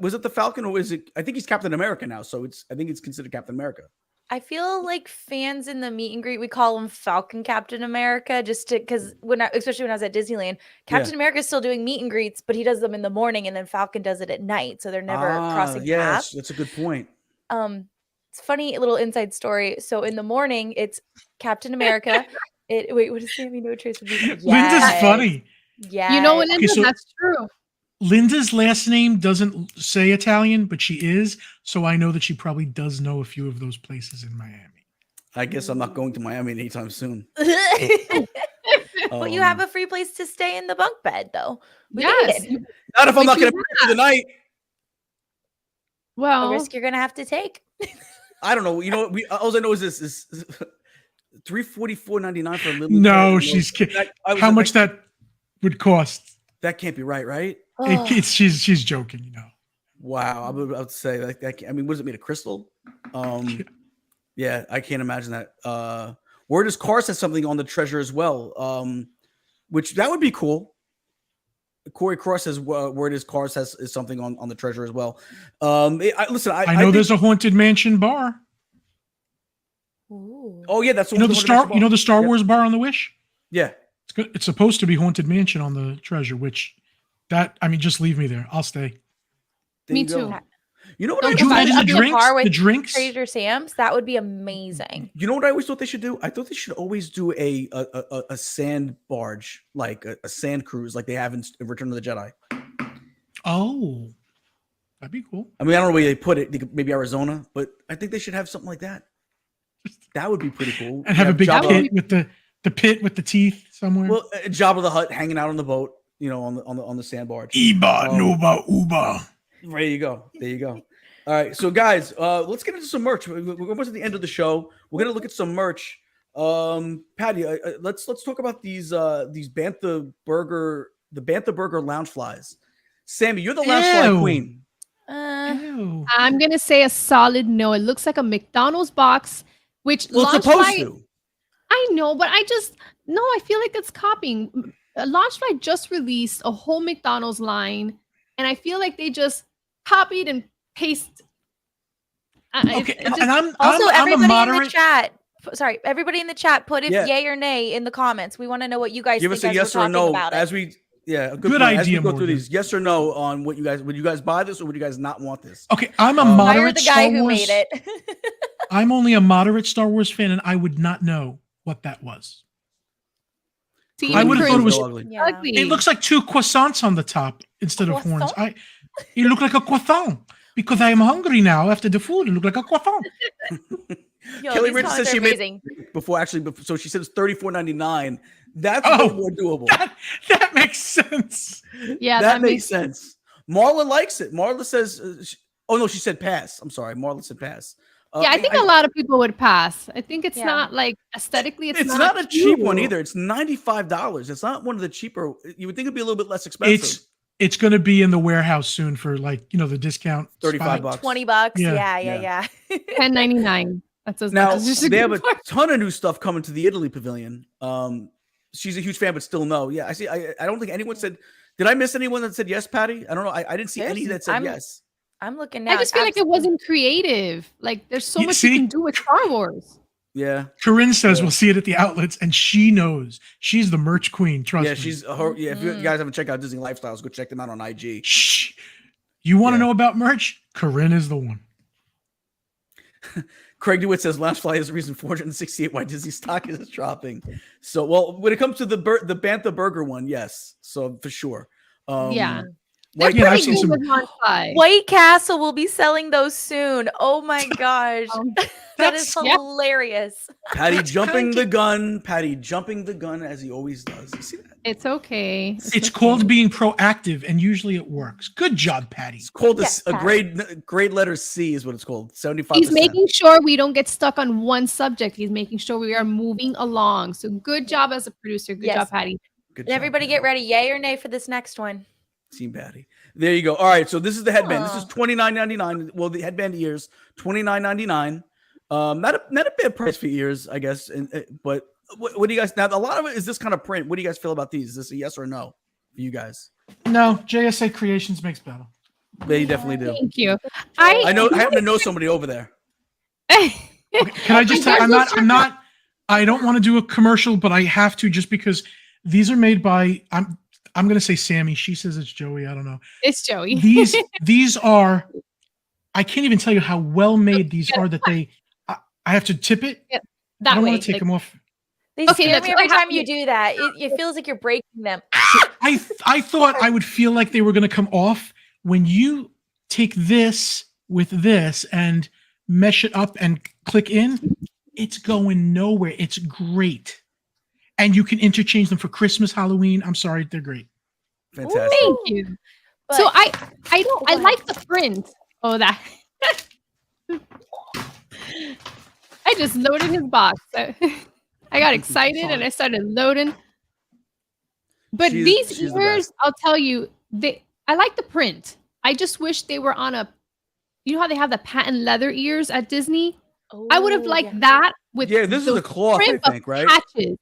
was it the Falcon or is it? I think he's Captain America now, so I think it's considered Captain America. I feel like fans in the meet and greet, we call him Falcon Captain America, just because especially when I was at Disneyland, Captain America is still doing meet and greets, but he does them in the morning, and then Falcon does it at night, so they're never crossing paths. Yes, that's a good point. It's a funny little inside story. So in the morning, it's Captain America. Wait, what does Sammy No Trace? Yes. Linda's funny. Yeah, you know what, Linda? That's true. Linda's last name doesn't say Italian, but she is. So I know that she probably does know a few of those places in Miami. I guess I'm not going to Miami anytime soon. Well, you have a free place to stay in the bunk bed, though. Yes. Not if I'm not going to pay for the night. Well, a risk you're going to have to take. I don't know. You know, all I know is this is $344.99 for a little. No, she's kidding. How much that would cost? That can't be right? She's joking, you know. Wow, I would say that. I mean, what does it mean? A crystal? Yeah, I can't imagine that. Word is Cars has something on the Treasure as well, which that would be cool. Corey Cross says Word is Cars is something on the Treasure as well. Listen, I know there's a Haunted Mansion bar. Ooh. Oh yeah, that's the Star Wars bar on the Wish. Yeah, it's good. It's supposed to be Haunted Mansion on the Treasure, which just leave me there. I'll stay. Me too. You know what? Could you imagine the drinks? Trader Sam's, that would be amazing. You know what I always thought they should do? I thought they should always do a sand barge, like a sand cruise, like they have in Return of the Jedi. Oh, that'd be cool. I mean, I don't know where they put it. Maybe Arizona, but I think they should have something like that. That would be pretty cool. And have a big pit with The pit with the teeth somewhere. Well, Jabba the Hutt hanging out on the boat, you know, on the sand barge. Iba, Nuba, Uba. There you go. There you go. All right, so guys, let's get into some merch. We're almost at the end of the show. We're gonna look at some merch. Patty, let's talk about these Bantha Burger, the Bantha Burger lounge flies. Sammy, you're the lounge fly queen. I'm gonna say a solid no. It looks like a McDonald's box, which it's supposed to. I know, but I feel like it's copying. Launchfly just released a whole McDonald's line, and I feel like they just copied and pasted. Okay, and I'm everybody a moderate. in the chat. Sorry, everybody in the chat, put if yay or nay in the comments. We want to know what you guys give think us a yes or no as we. Yeah, good idea. As we go through these, yes or no on what you guys would you guys buy this or would you guys not want this? Okay, I'm a moderate the guy who made it. I'm only a moderate Star Wars fan, and I would not know what that was. I would have thought it was ugly. It looks like two croissants on the top instead of horns. It looked like a croissant because I am hungry now after the food. It looked like a croissant. Kelly Rich says she made before so she said it's $34.99. That's more doable. That makes sense. Yeah, that makes sense. Marla likes it. Marla says, she said pass. I'm sorry. Marla said pass. I think a lot of people would pass. I think it's not like aesthetically. It's not a cheap one either. It's $95. It's not one of the cheaper. You would think it'd be a little bit less expensive. It's going to be in the warehouse soon for the discount. $35. $20. Yeah. $10.99. That's now they have a ton of new stuff coming to the Italy pavilion. She's a huge fan, but still no. Yeah, I see. I don't think anyone said. Did I miss anyone that said yes, Patty? I don't know. I didn't see any that said yes. I'm looking now. I just feel like it wasn't creative. Like there's so much you can do with Star Wars. Yeah. Corinne says we'll see it at the outlets, and she knows. She's the merch queen. Trust me. Yeah, she's her. Yeah, if you guys haven't checked out Disney Lifestyles, go check them out on IG. Shh. You want to know about merch? Corinne is the one. Craig DeWitt says Loungefly is the reason 468 why Disney stock is dropping. So, well, when it comes to the Bantha Burger one, yes. So for sure. I've seen some. White Castle will be selling those soon. Oh my gosh, that is hilarious. Patty jumping the gun as he always does. You see that? It's okay. It's called being proactive, and usually it works. Good job, Patty. It's called a grade letter C is what it's called. 75%. He's making sure we don't get stuck on one subject. He's making sure we are moving along. So good job as a producer. Good job, Patty. Good job, everybody get ready. Yay or nay for this next one? Team Patty. There you go. All right. So this is the headband. This is $29.99. Well, the headband ears, $29.99. Not a bad price for ears, I guess. But what do you guys now? A lot of it is this kind of print. What do you guys feel about these? Is this a yes or no for you guys? No, JSA Creations makes better. They definitely do. Thank you. I know. I happen to know somebody over there. Okay, can I just tell? I'm not. I don't want to do a commercial, but I have to just because these are made by. I'm going to say Sammy. She says it's Joey. I don't know. It's Joey. These are, I can't even tell you how well made these are that I have to tip it. Yeah, I don't want to take them off. They scare me every time you do that. It feels like you're breaking them. I thought I would feel like they were going to come off when you take this with this and mesh it up and click in. It's going nowhere. It's great. And you can interchange them for Christmas, Halloween. I'm sorry, they're great. Fantastic. Thank you. But, so I like the print. Oh, that. I just loaded his box. I got excited and I started loading. But these ears, I'll tell you, I like the print. I just wish they were on you know how they have the patent leather ears at Disney? Oh, I would have liked that with this is a cloth, I think, right? Patches.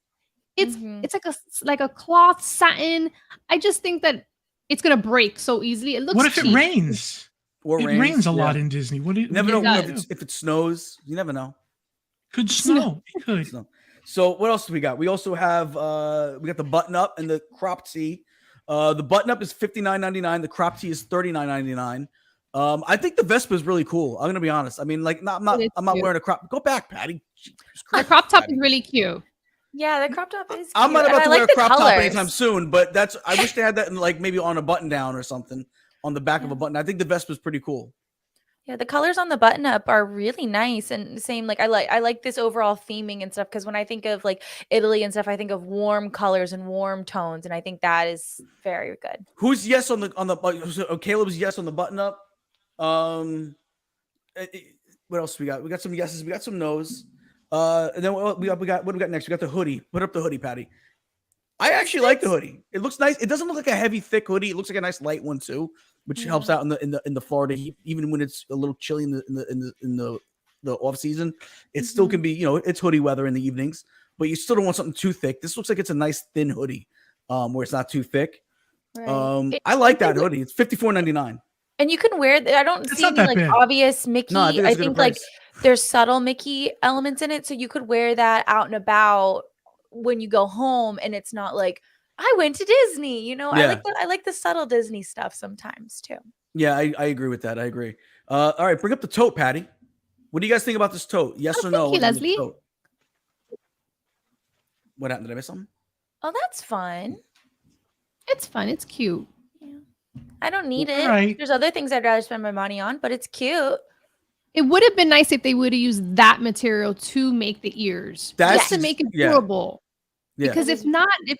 It's like a cloth satin. I just think that it's gonna break so easily. It looks. What if cheap. it rains? It rains a lot in Disney. What do you never know if it snows? You never know. Could snow. It could. Snow. So what else do we got? We also have we got the button up and the crop tee. The button up is $59.99. The crop tee is $39.99. I think the Vespa is really cool. I'm gonna be honest. I mean, like, I'm not wearing a crop. Go back, Patty. The crop top is really cute. Yeah, the crop top is cute. I'm not about to wear a crop top anytime soon, but I wish they had that in, like, maybe on a button down or something on the back of a button. I think the Vespa is pretty cool. Yeah, the colors on the button up are really nice, and same like I like this overall theming and stuff, because when I think of like Italy and stuff, I think of warm colors and warm tones, and I think that is very good. Who's yes on the Caleb's yes on the button up. What else we got? We got some yeses. We got some no's. And then what do we got next? We got the hoodie. Put up the hoodie, Patty. I actually like the hoodie. It looks nice. It doesn't look like a heavy, thick hoodie. It looks like a nice light one too, which helps out in the Florida heat. Even when it's a little chilly in the off season, it still can be, it's hoodie weather in the evenings. But you still don't want something too thick. This looks like it's a nice thin hoodie, where it's not too thick. Right. I like that hoodie. It's $54.99. And you can wear. I don't see any like obvious Mickey. No, I think like there's subtle Mickey elements in it, so you could wear that out and about when you go home, and it's not like I went to Disney. Yeah. I like the subtle Disney stuff sometimes too. Yeah, I agree with that. I agree. All right, bring up the tote, Patty. What do you guys think about this tote? Yes or no? Thank you, Leslie. What happened? Did I miss something? Oh, that's fun. It's fun. It's cute. Yeah. I don't need it. Right. There's other things I'd rather spend my money on, but it's cute. It would have been nice if they would have used that material to make the ears. Just to make it durable. Yeah. Because if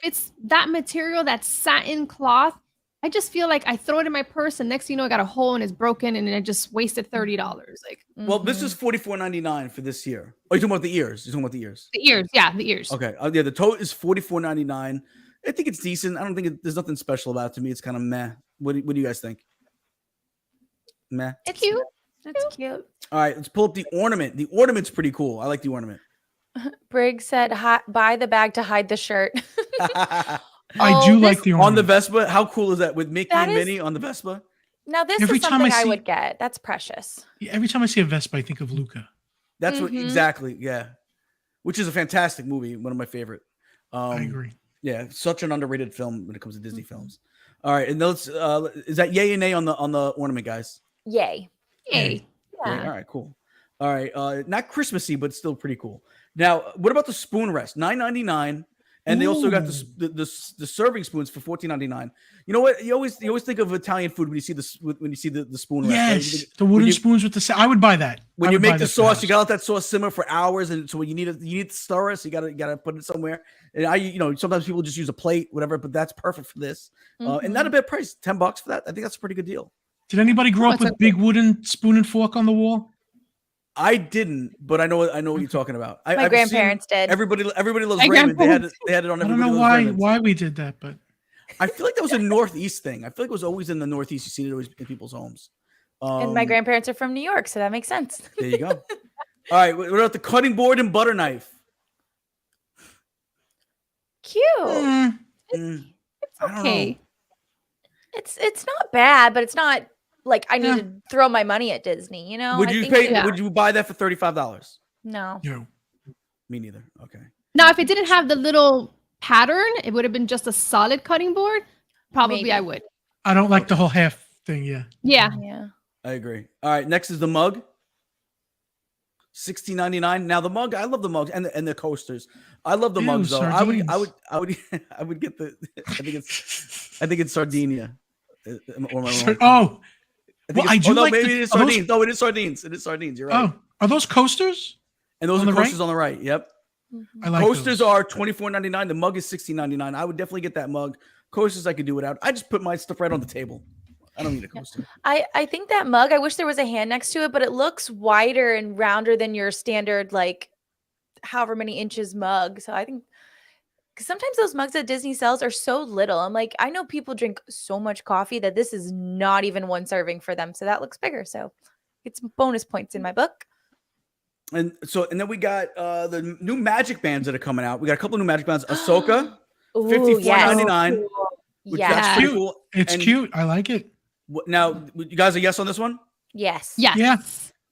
it's that material, that satin cloth, I just feel like I throw it in my purse and next thing you know, I got a hole and it's broken and I just wasted $30. Like, well, this is $44.99 for this year. Oh, you're talking about the ears? You're talking about the ears? The ears, yeah, the ears. Okay, yeah, the tote is $44.99. I think it's decent. I don't think there's nothing special about it to me. It's kind of meh. What do you guys think? Meh. It's cute. It's cute. All right, let's pull up the ornament. The ornament's pretty cool. I like the ornament. Briggs said, buy the bag to hide the shirt. I do like the ornament. On the Vespa. How cool is that with Mickey and Minnie on the Vespa? Now, this is something I would get. That's precious. Every time I see a Vespa, I think of Luca. That's what exactly, yeah. Which is a fantastic movie. One of my favorite. I agree. Yeah, such an underrated film when it comes to Disney films. All right, and let's is that yay and nay on the ornament, guys? Yay. Yay. Yeah. All right, cool. All right, not Christmassy, but still pretty cool. Now, what about the spoon rest? $9.99, and they also got the serving spoons for $14.99. You know what? You always think of Italian food when you see the spoon rest. Yes, right? the wooden spoons with the. I would buy that. When you make the sauce, you got to let that sauce simmer for hours, and so when you need to stir it, so you gotta put it somewhere. And sometimes people just use a plate, whatever, but that's perfect for this. And not a bad price, $10 for that. I think that's a pretty good deal. Did anybody grow up with big wooden spoon and fork on the wall? I didn't, but I know what you're talking about. My grandparents did. Everybody loves Raymond. They had it on. I don't know why we did that, but I feel like that was a Northeast thing. I feel like it was always in the Northeast. You see it always in people's homes. And my grandparents are from New York, so that makes sense. There you go. All right, what about the cutting board and butter knife? Cute. It's okay. It's not bad, but it's not like I need to throw my money at Disney. Would you buy that for $35? No. Me neither. Okay. Now, if it didn't have the little pattern, it would have been just a solid cutting board. Probably Maybe. I would. I don't like the whole half thing. Yeah. I agree. All right. Next is the mug. $16.99. Now the mug, I love the mugs and the coasters. I love the mugs though. Sardines. I would get the. I think it's Sardinia. Or am I wrong? Oh. Like maybe it is sardines. No, it is sardines. It is sardines. You're right. Oh, are those coasters? And those are coasters on the right. Yep. I like coasters those. Are $24.99. The mug is $16.99. I would definitely get that mug. Coasters I could do without. I just put my stuff right on the table. I don't need a coaster. I think that mug, I wish there was a hand next to it, but it looks wider and rounder than your standard, like however many inches mug. So I think because sometimes those mugs that Disney sells are so little. I'm like, I know people drink so much coffee that this is not even one serving for them. So that looks bigger. So it's bonus points in my book. And then we got the new magic bands that are coming out. We got a couple of new magic bands. Ahsoka, $54.99. Yeah, that's pretty cool. It's cute. I like it. Now, you guys are yes on this one? Yes. Yeah.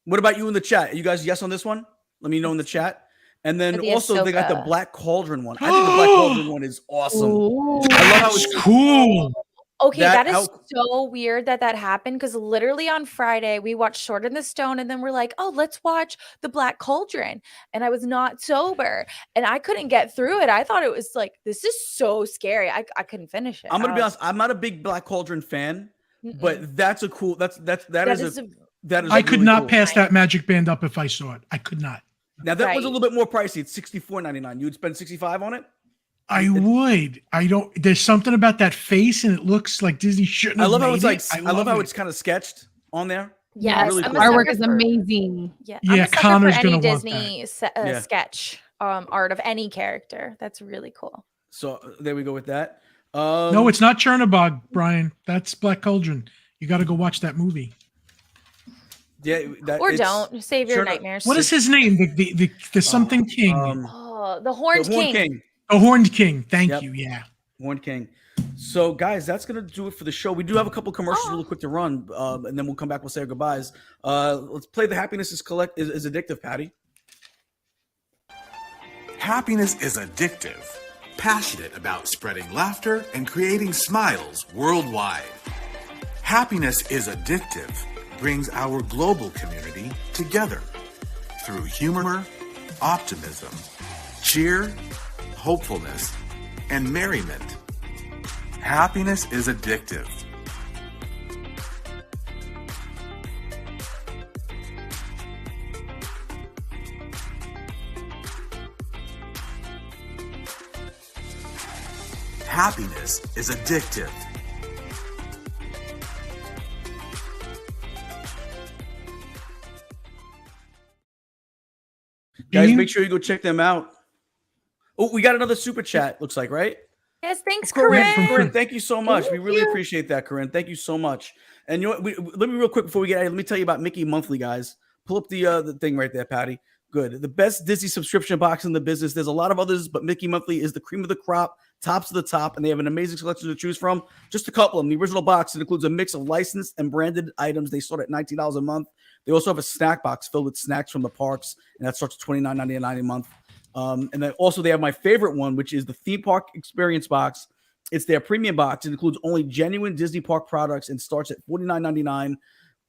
What about you in the chat? Are you guys yes on this one? Let me know in the chat. And then also they got the Black Cauldron one. I think the Black Cauldron one is awesome. Ooh, I love how it's cool. Okay, that is so weird that happened because literally on Friday we watched Sword in the Stone and then we're like, oh, let's watch the Black Cauldron. And I was not sober and I couldn't get through it. I thought it was like, this is so scary. I couldn't finish it. I'm gonna be honest. I'm not a big Black Cauldron fan, but that's a cool. That is That is I could really not cool. pass that magic band up if I saw it. I could not. Now that was a little bit more pricey. It's $64.99. You would spend $65 on it? I would. I don't. There's something about that face, and it looks like Disney shouldn't. I love have how it's made like. it. I love how it's kind of sketched on there. Yes, really The cool. artwork is amazing. Yeah, Yeah, I'm a sucker Connor's for any gonna want Disney Yeah. sketch art of any character. That's really cool. So there we go with that. No, it's not Chernobog, Brian. That's Black Cauldron. You got to go watch that movie. Yeah, Or don't save your nightmares. What is his name? The something king. The Horned King. The Horned King. Thank you. Yeah. Horned King. So, guys, that's going to do it for the show. We do have a couple commercials really quick to run, and then we'll come back. We'll say our goodbyes. Let's play The Happiness is Addictive, Patty. Happiness is addictive. Passionate about spreading laughter and creating smiles worldwide. Happiness is addictive brings our global community together through humor, optimism, cheer, hopefulness, and merriment. Happiness is addictive. Happiness is addictive. Guys, make sure you go check them out. Oh, we got another super chat, looks like, right? Yes, thanks, Corinne. Corinne. Corinne, thank you so much. We really appreciate that, Corinne. Thank you so much. And you know what? Let me real quick before we get out, let me tell you about Mickey Monthly, guys. Pull up the thing right there, Patty. Good. The best Disney subscription box in the business. There's a lot of others, but Mickey Monthly is the cream of the crop, tops of the top, and they have an amazing selection to choose from. Just a couple of them. The original box, it includes a mix of licensed and branded items. They start at $19 a month. They also have a snack box filled with snacks from the parks, and that starts at $29.99 a month. And then also they have my favorite one, which is the theme park experience box. It's their premium box. It includes only genuine Disney park products and starts at $49.99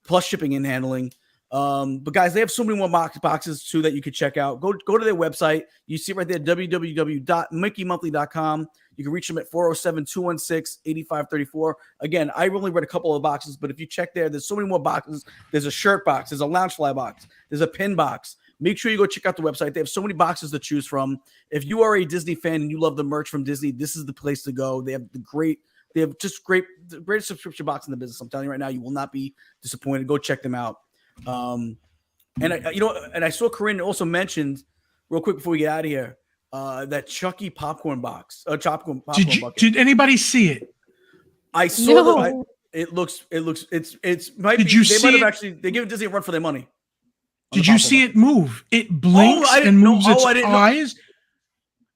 plus shipping and handling. But guys, they have so many more boxes too that you could check out. Go to their website. You see it right there, www.mickeymonthly.com. You can reach them at 407-216-8534. Again, I only read a couple of boxes, but if you check there's so many more boxes. There's a shirt box, there's a Loungefly box, there's a pin box. Make sure you go check out the website. They have so many boxes to choose from. If you are a Disney fan and you love the merch from Disney, this is the place to go. They have the greatest subscription box in the business. I'm telling you right now, you will not be disappointed. Go check them out. And I saw Corinne also mentioned real quick before we get out of here, that Chucky popcorn box, popcorn bucket. Did anybody see it? I saw it looks might did be, you they see might have it? actually, they give Disney a run for their money. Did you see it move? It blinks and moves its eyes.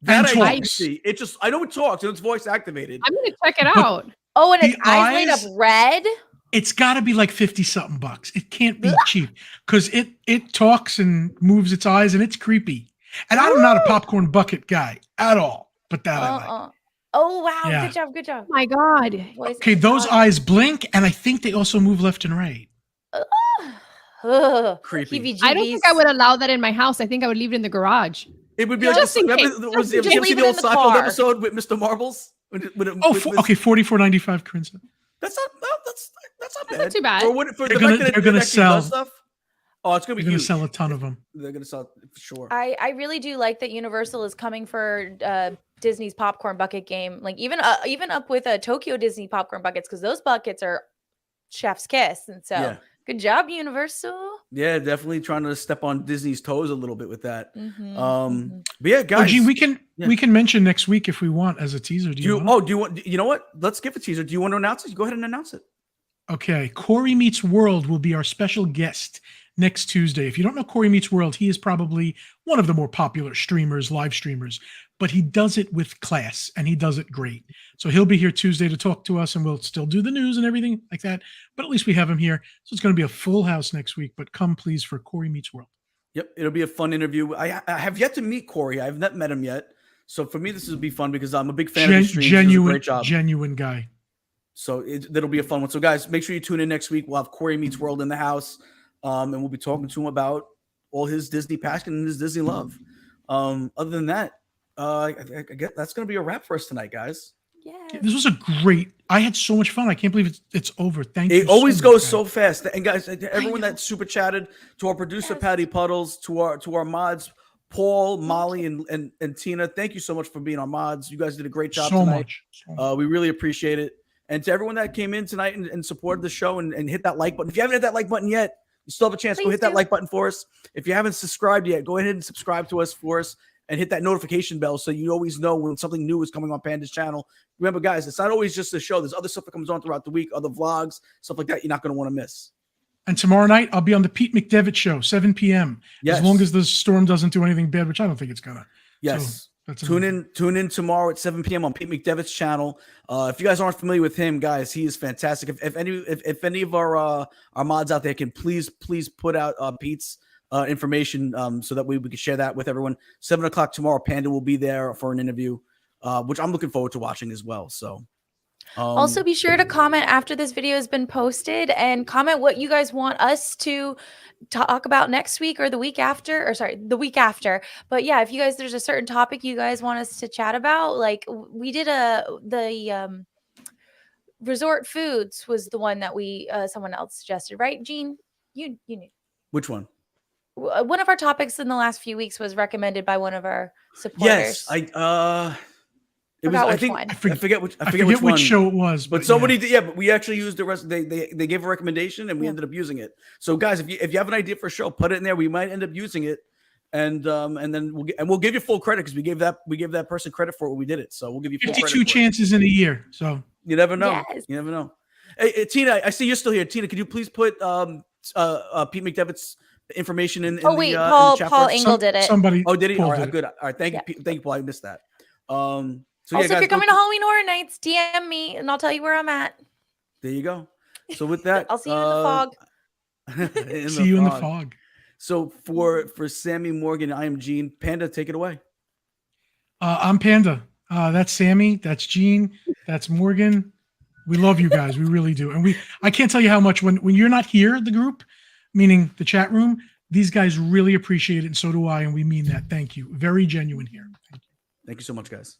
That and I didn't talks. see. It just, I know it talks and it's voice activated. I'm gonna check it out. Oh, and its The eyes light up eyes- red. It's got to be like 50-something bucks. It can't be cheap because it talks and moves its eyes and it's creepy. And I'm not a popcorn bucket guy at all, but that I like. Oh wow! Yeah. Good job. My God. Okay, those eyes blink, and I think they also move left and right. Creepy. I don't think I would allow that in my house. I think I would leave it in the garage. It would be Just in case. Have you Just seen leave the it old in the Seinfeld car. episode with Mr. Marbles? Okay, $44.95, Corinne said. That's not bad. not too bad. Or what, for They're the gonna- fact that they're it gonna actually does sell- stuff. Oh, it's gonna be They're going to huge. sell a ton of them. They're gonna sell it for sure. I really do like that Universal is coming for Disney's popcorn bucket game. Like even up with Tokyo Disney popcorn buckets, because those buckets are chef's kiss. And so Yeah. good job, Universal. Yeah, definitely trying to step on Disney's toes a little bit with that. Mhm. But yeah, guys. Gene, we can mention next week if we want as a teaser. do you want? You know what? Let's give a teaser. Do you want to announce it? Go ahead and announce it. Okay, Corey Meets World will be our special guest next Tuesday. If you don't know Corey Meets World, he is probably one of the more popular streamers, live streamers, but he does it with class and he does it great. So he'll be here Tuesday to talk to us, and we'll still do the news and everything like that. But at least we have him here. So it's going to be a full house next week, but come please for Corey Meets World. Yep, it'll be a fun interview. I have yet to meet Corey. I've not met him yet. So for me, this will be fun because I'm a big fan of his streams. He does a great job. Genuine guy. So that'll be a fun one. So guys, make sure you tune in next week. We'll have Corey Meets World in the house. And we'll be talking to him about all his Disney passion and his Disney love. Other than that, I guess that's going to be a wrap for us tonight, guys. Yes. This was a great. I had so much fun. I can't believe it's over. Thank you. It always so much, goes guys. so fast. And guys, everyone that super chatted, to our producer Patty Puddles, to our mods Paul, Molly, and Tina, thank you so much for being our mods. You guys did a great job tonight. So much. We really appreciate it. And to everyone that came in tonight and supported the show and hit that like button. If you haven't hit that like button yet, you still have a chance. Go hit that like button for us. If you haven't subscribed yet, go ahead and subscribe to us for us and hit that notification bell so you always know when something new is coming on Panda's channel. Remember, guys, it's not always just the show. There's other stuff that comes on throughout the week, other vlogs, stuff like that you're not going to want to miss. And tomorrow night, I'll be on the Pete McDevitt show, 7 p.m. Yes. As long as the storm doesn't do anything bad, which I don't think it's going to. Yes. So tune in tomorrow at 7 p.m. on Pete McDevitt's channel. If you guys aren't familiar with him, guys, he is fantastic. If any of our mods out there can please put out Pete's information so that we can share that with everyone. 7 o'clock tomorrow, Panda will be there for an interview, which I'm looking forward to watching as well. So also be sure to comment after this video has been posted and comment what you guys want us to talk about next week or the week after, the week after. But yeah, if you guys, there's a certain topic you guys want us to chat about, like we did the resort foods was the one that we someone else suggested, right? Gene, you knew. Which one? One of our topics in the last few weeks was recommended by one of our supporters. Yes, it was. I forget which show it was, but somebody did. Yeah, but we actually used the rest. They gave a recommendation, and we ended up using it. So, guys, if you have an idea for a show, put it in there. We might end up using it, and then we'll give you full credit because we gave that person credit for it when we did it. So we'll give you full 52 chances in a year. So you never know. Yes. You never know. Hey, Tina, I see you're still here. Tina, could you please put Pete McDevitt's information in? Oh wait, Paul Engel did it. Somebody. Oh, did he? Paul All right, did good. All right, thank you, Paul. I missed that. So also, guys, if you're coming to Halloween Horror Nights, DM me and I'll tell you where I'm at. There you go. So with that, I'll see you in the fog. See you in the fog. So for Sammy Morgan, I am Gene. Panda, take it away. I'm Panda. That's Sammy. That's Gene. That's Morgan. We love you guys. We really do. And I can't tell you how much when you're not here, the group, meaning the chat room, these guys really appreciate it. And so do I. And we mean that. Thank you. Very genuine here. Thank you. Thank you so much, guys.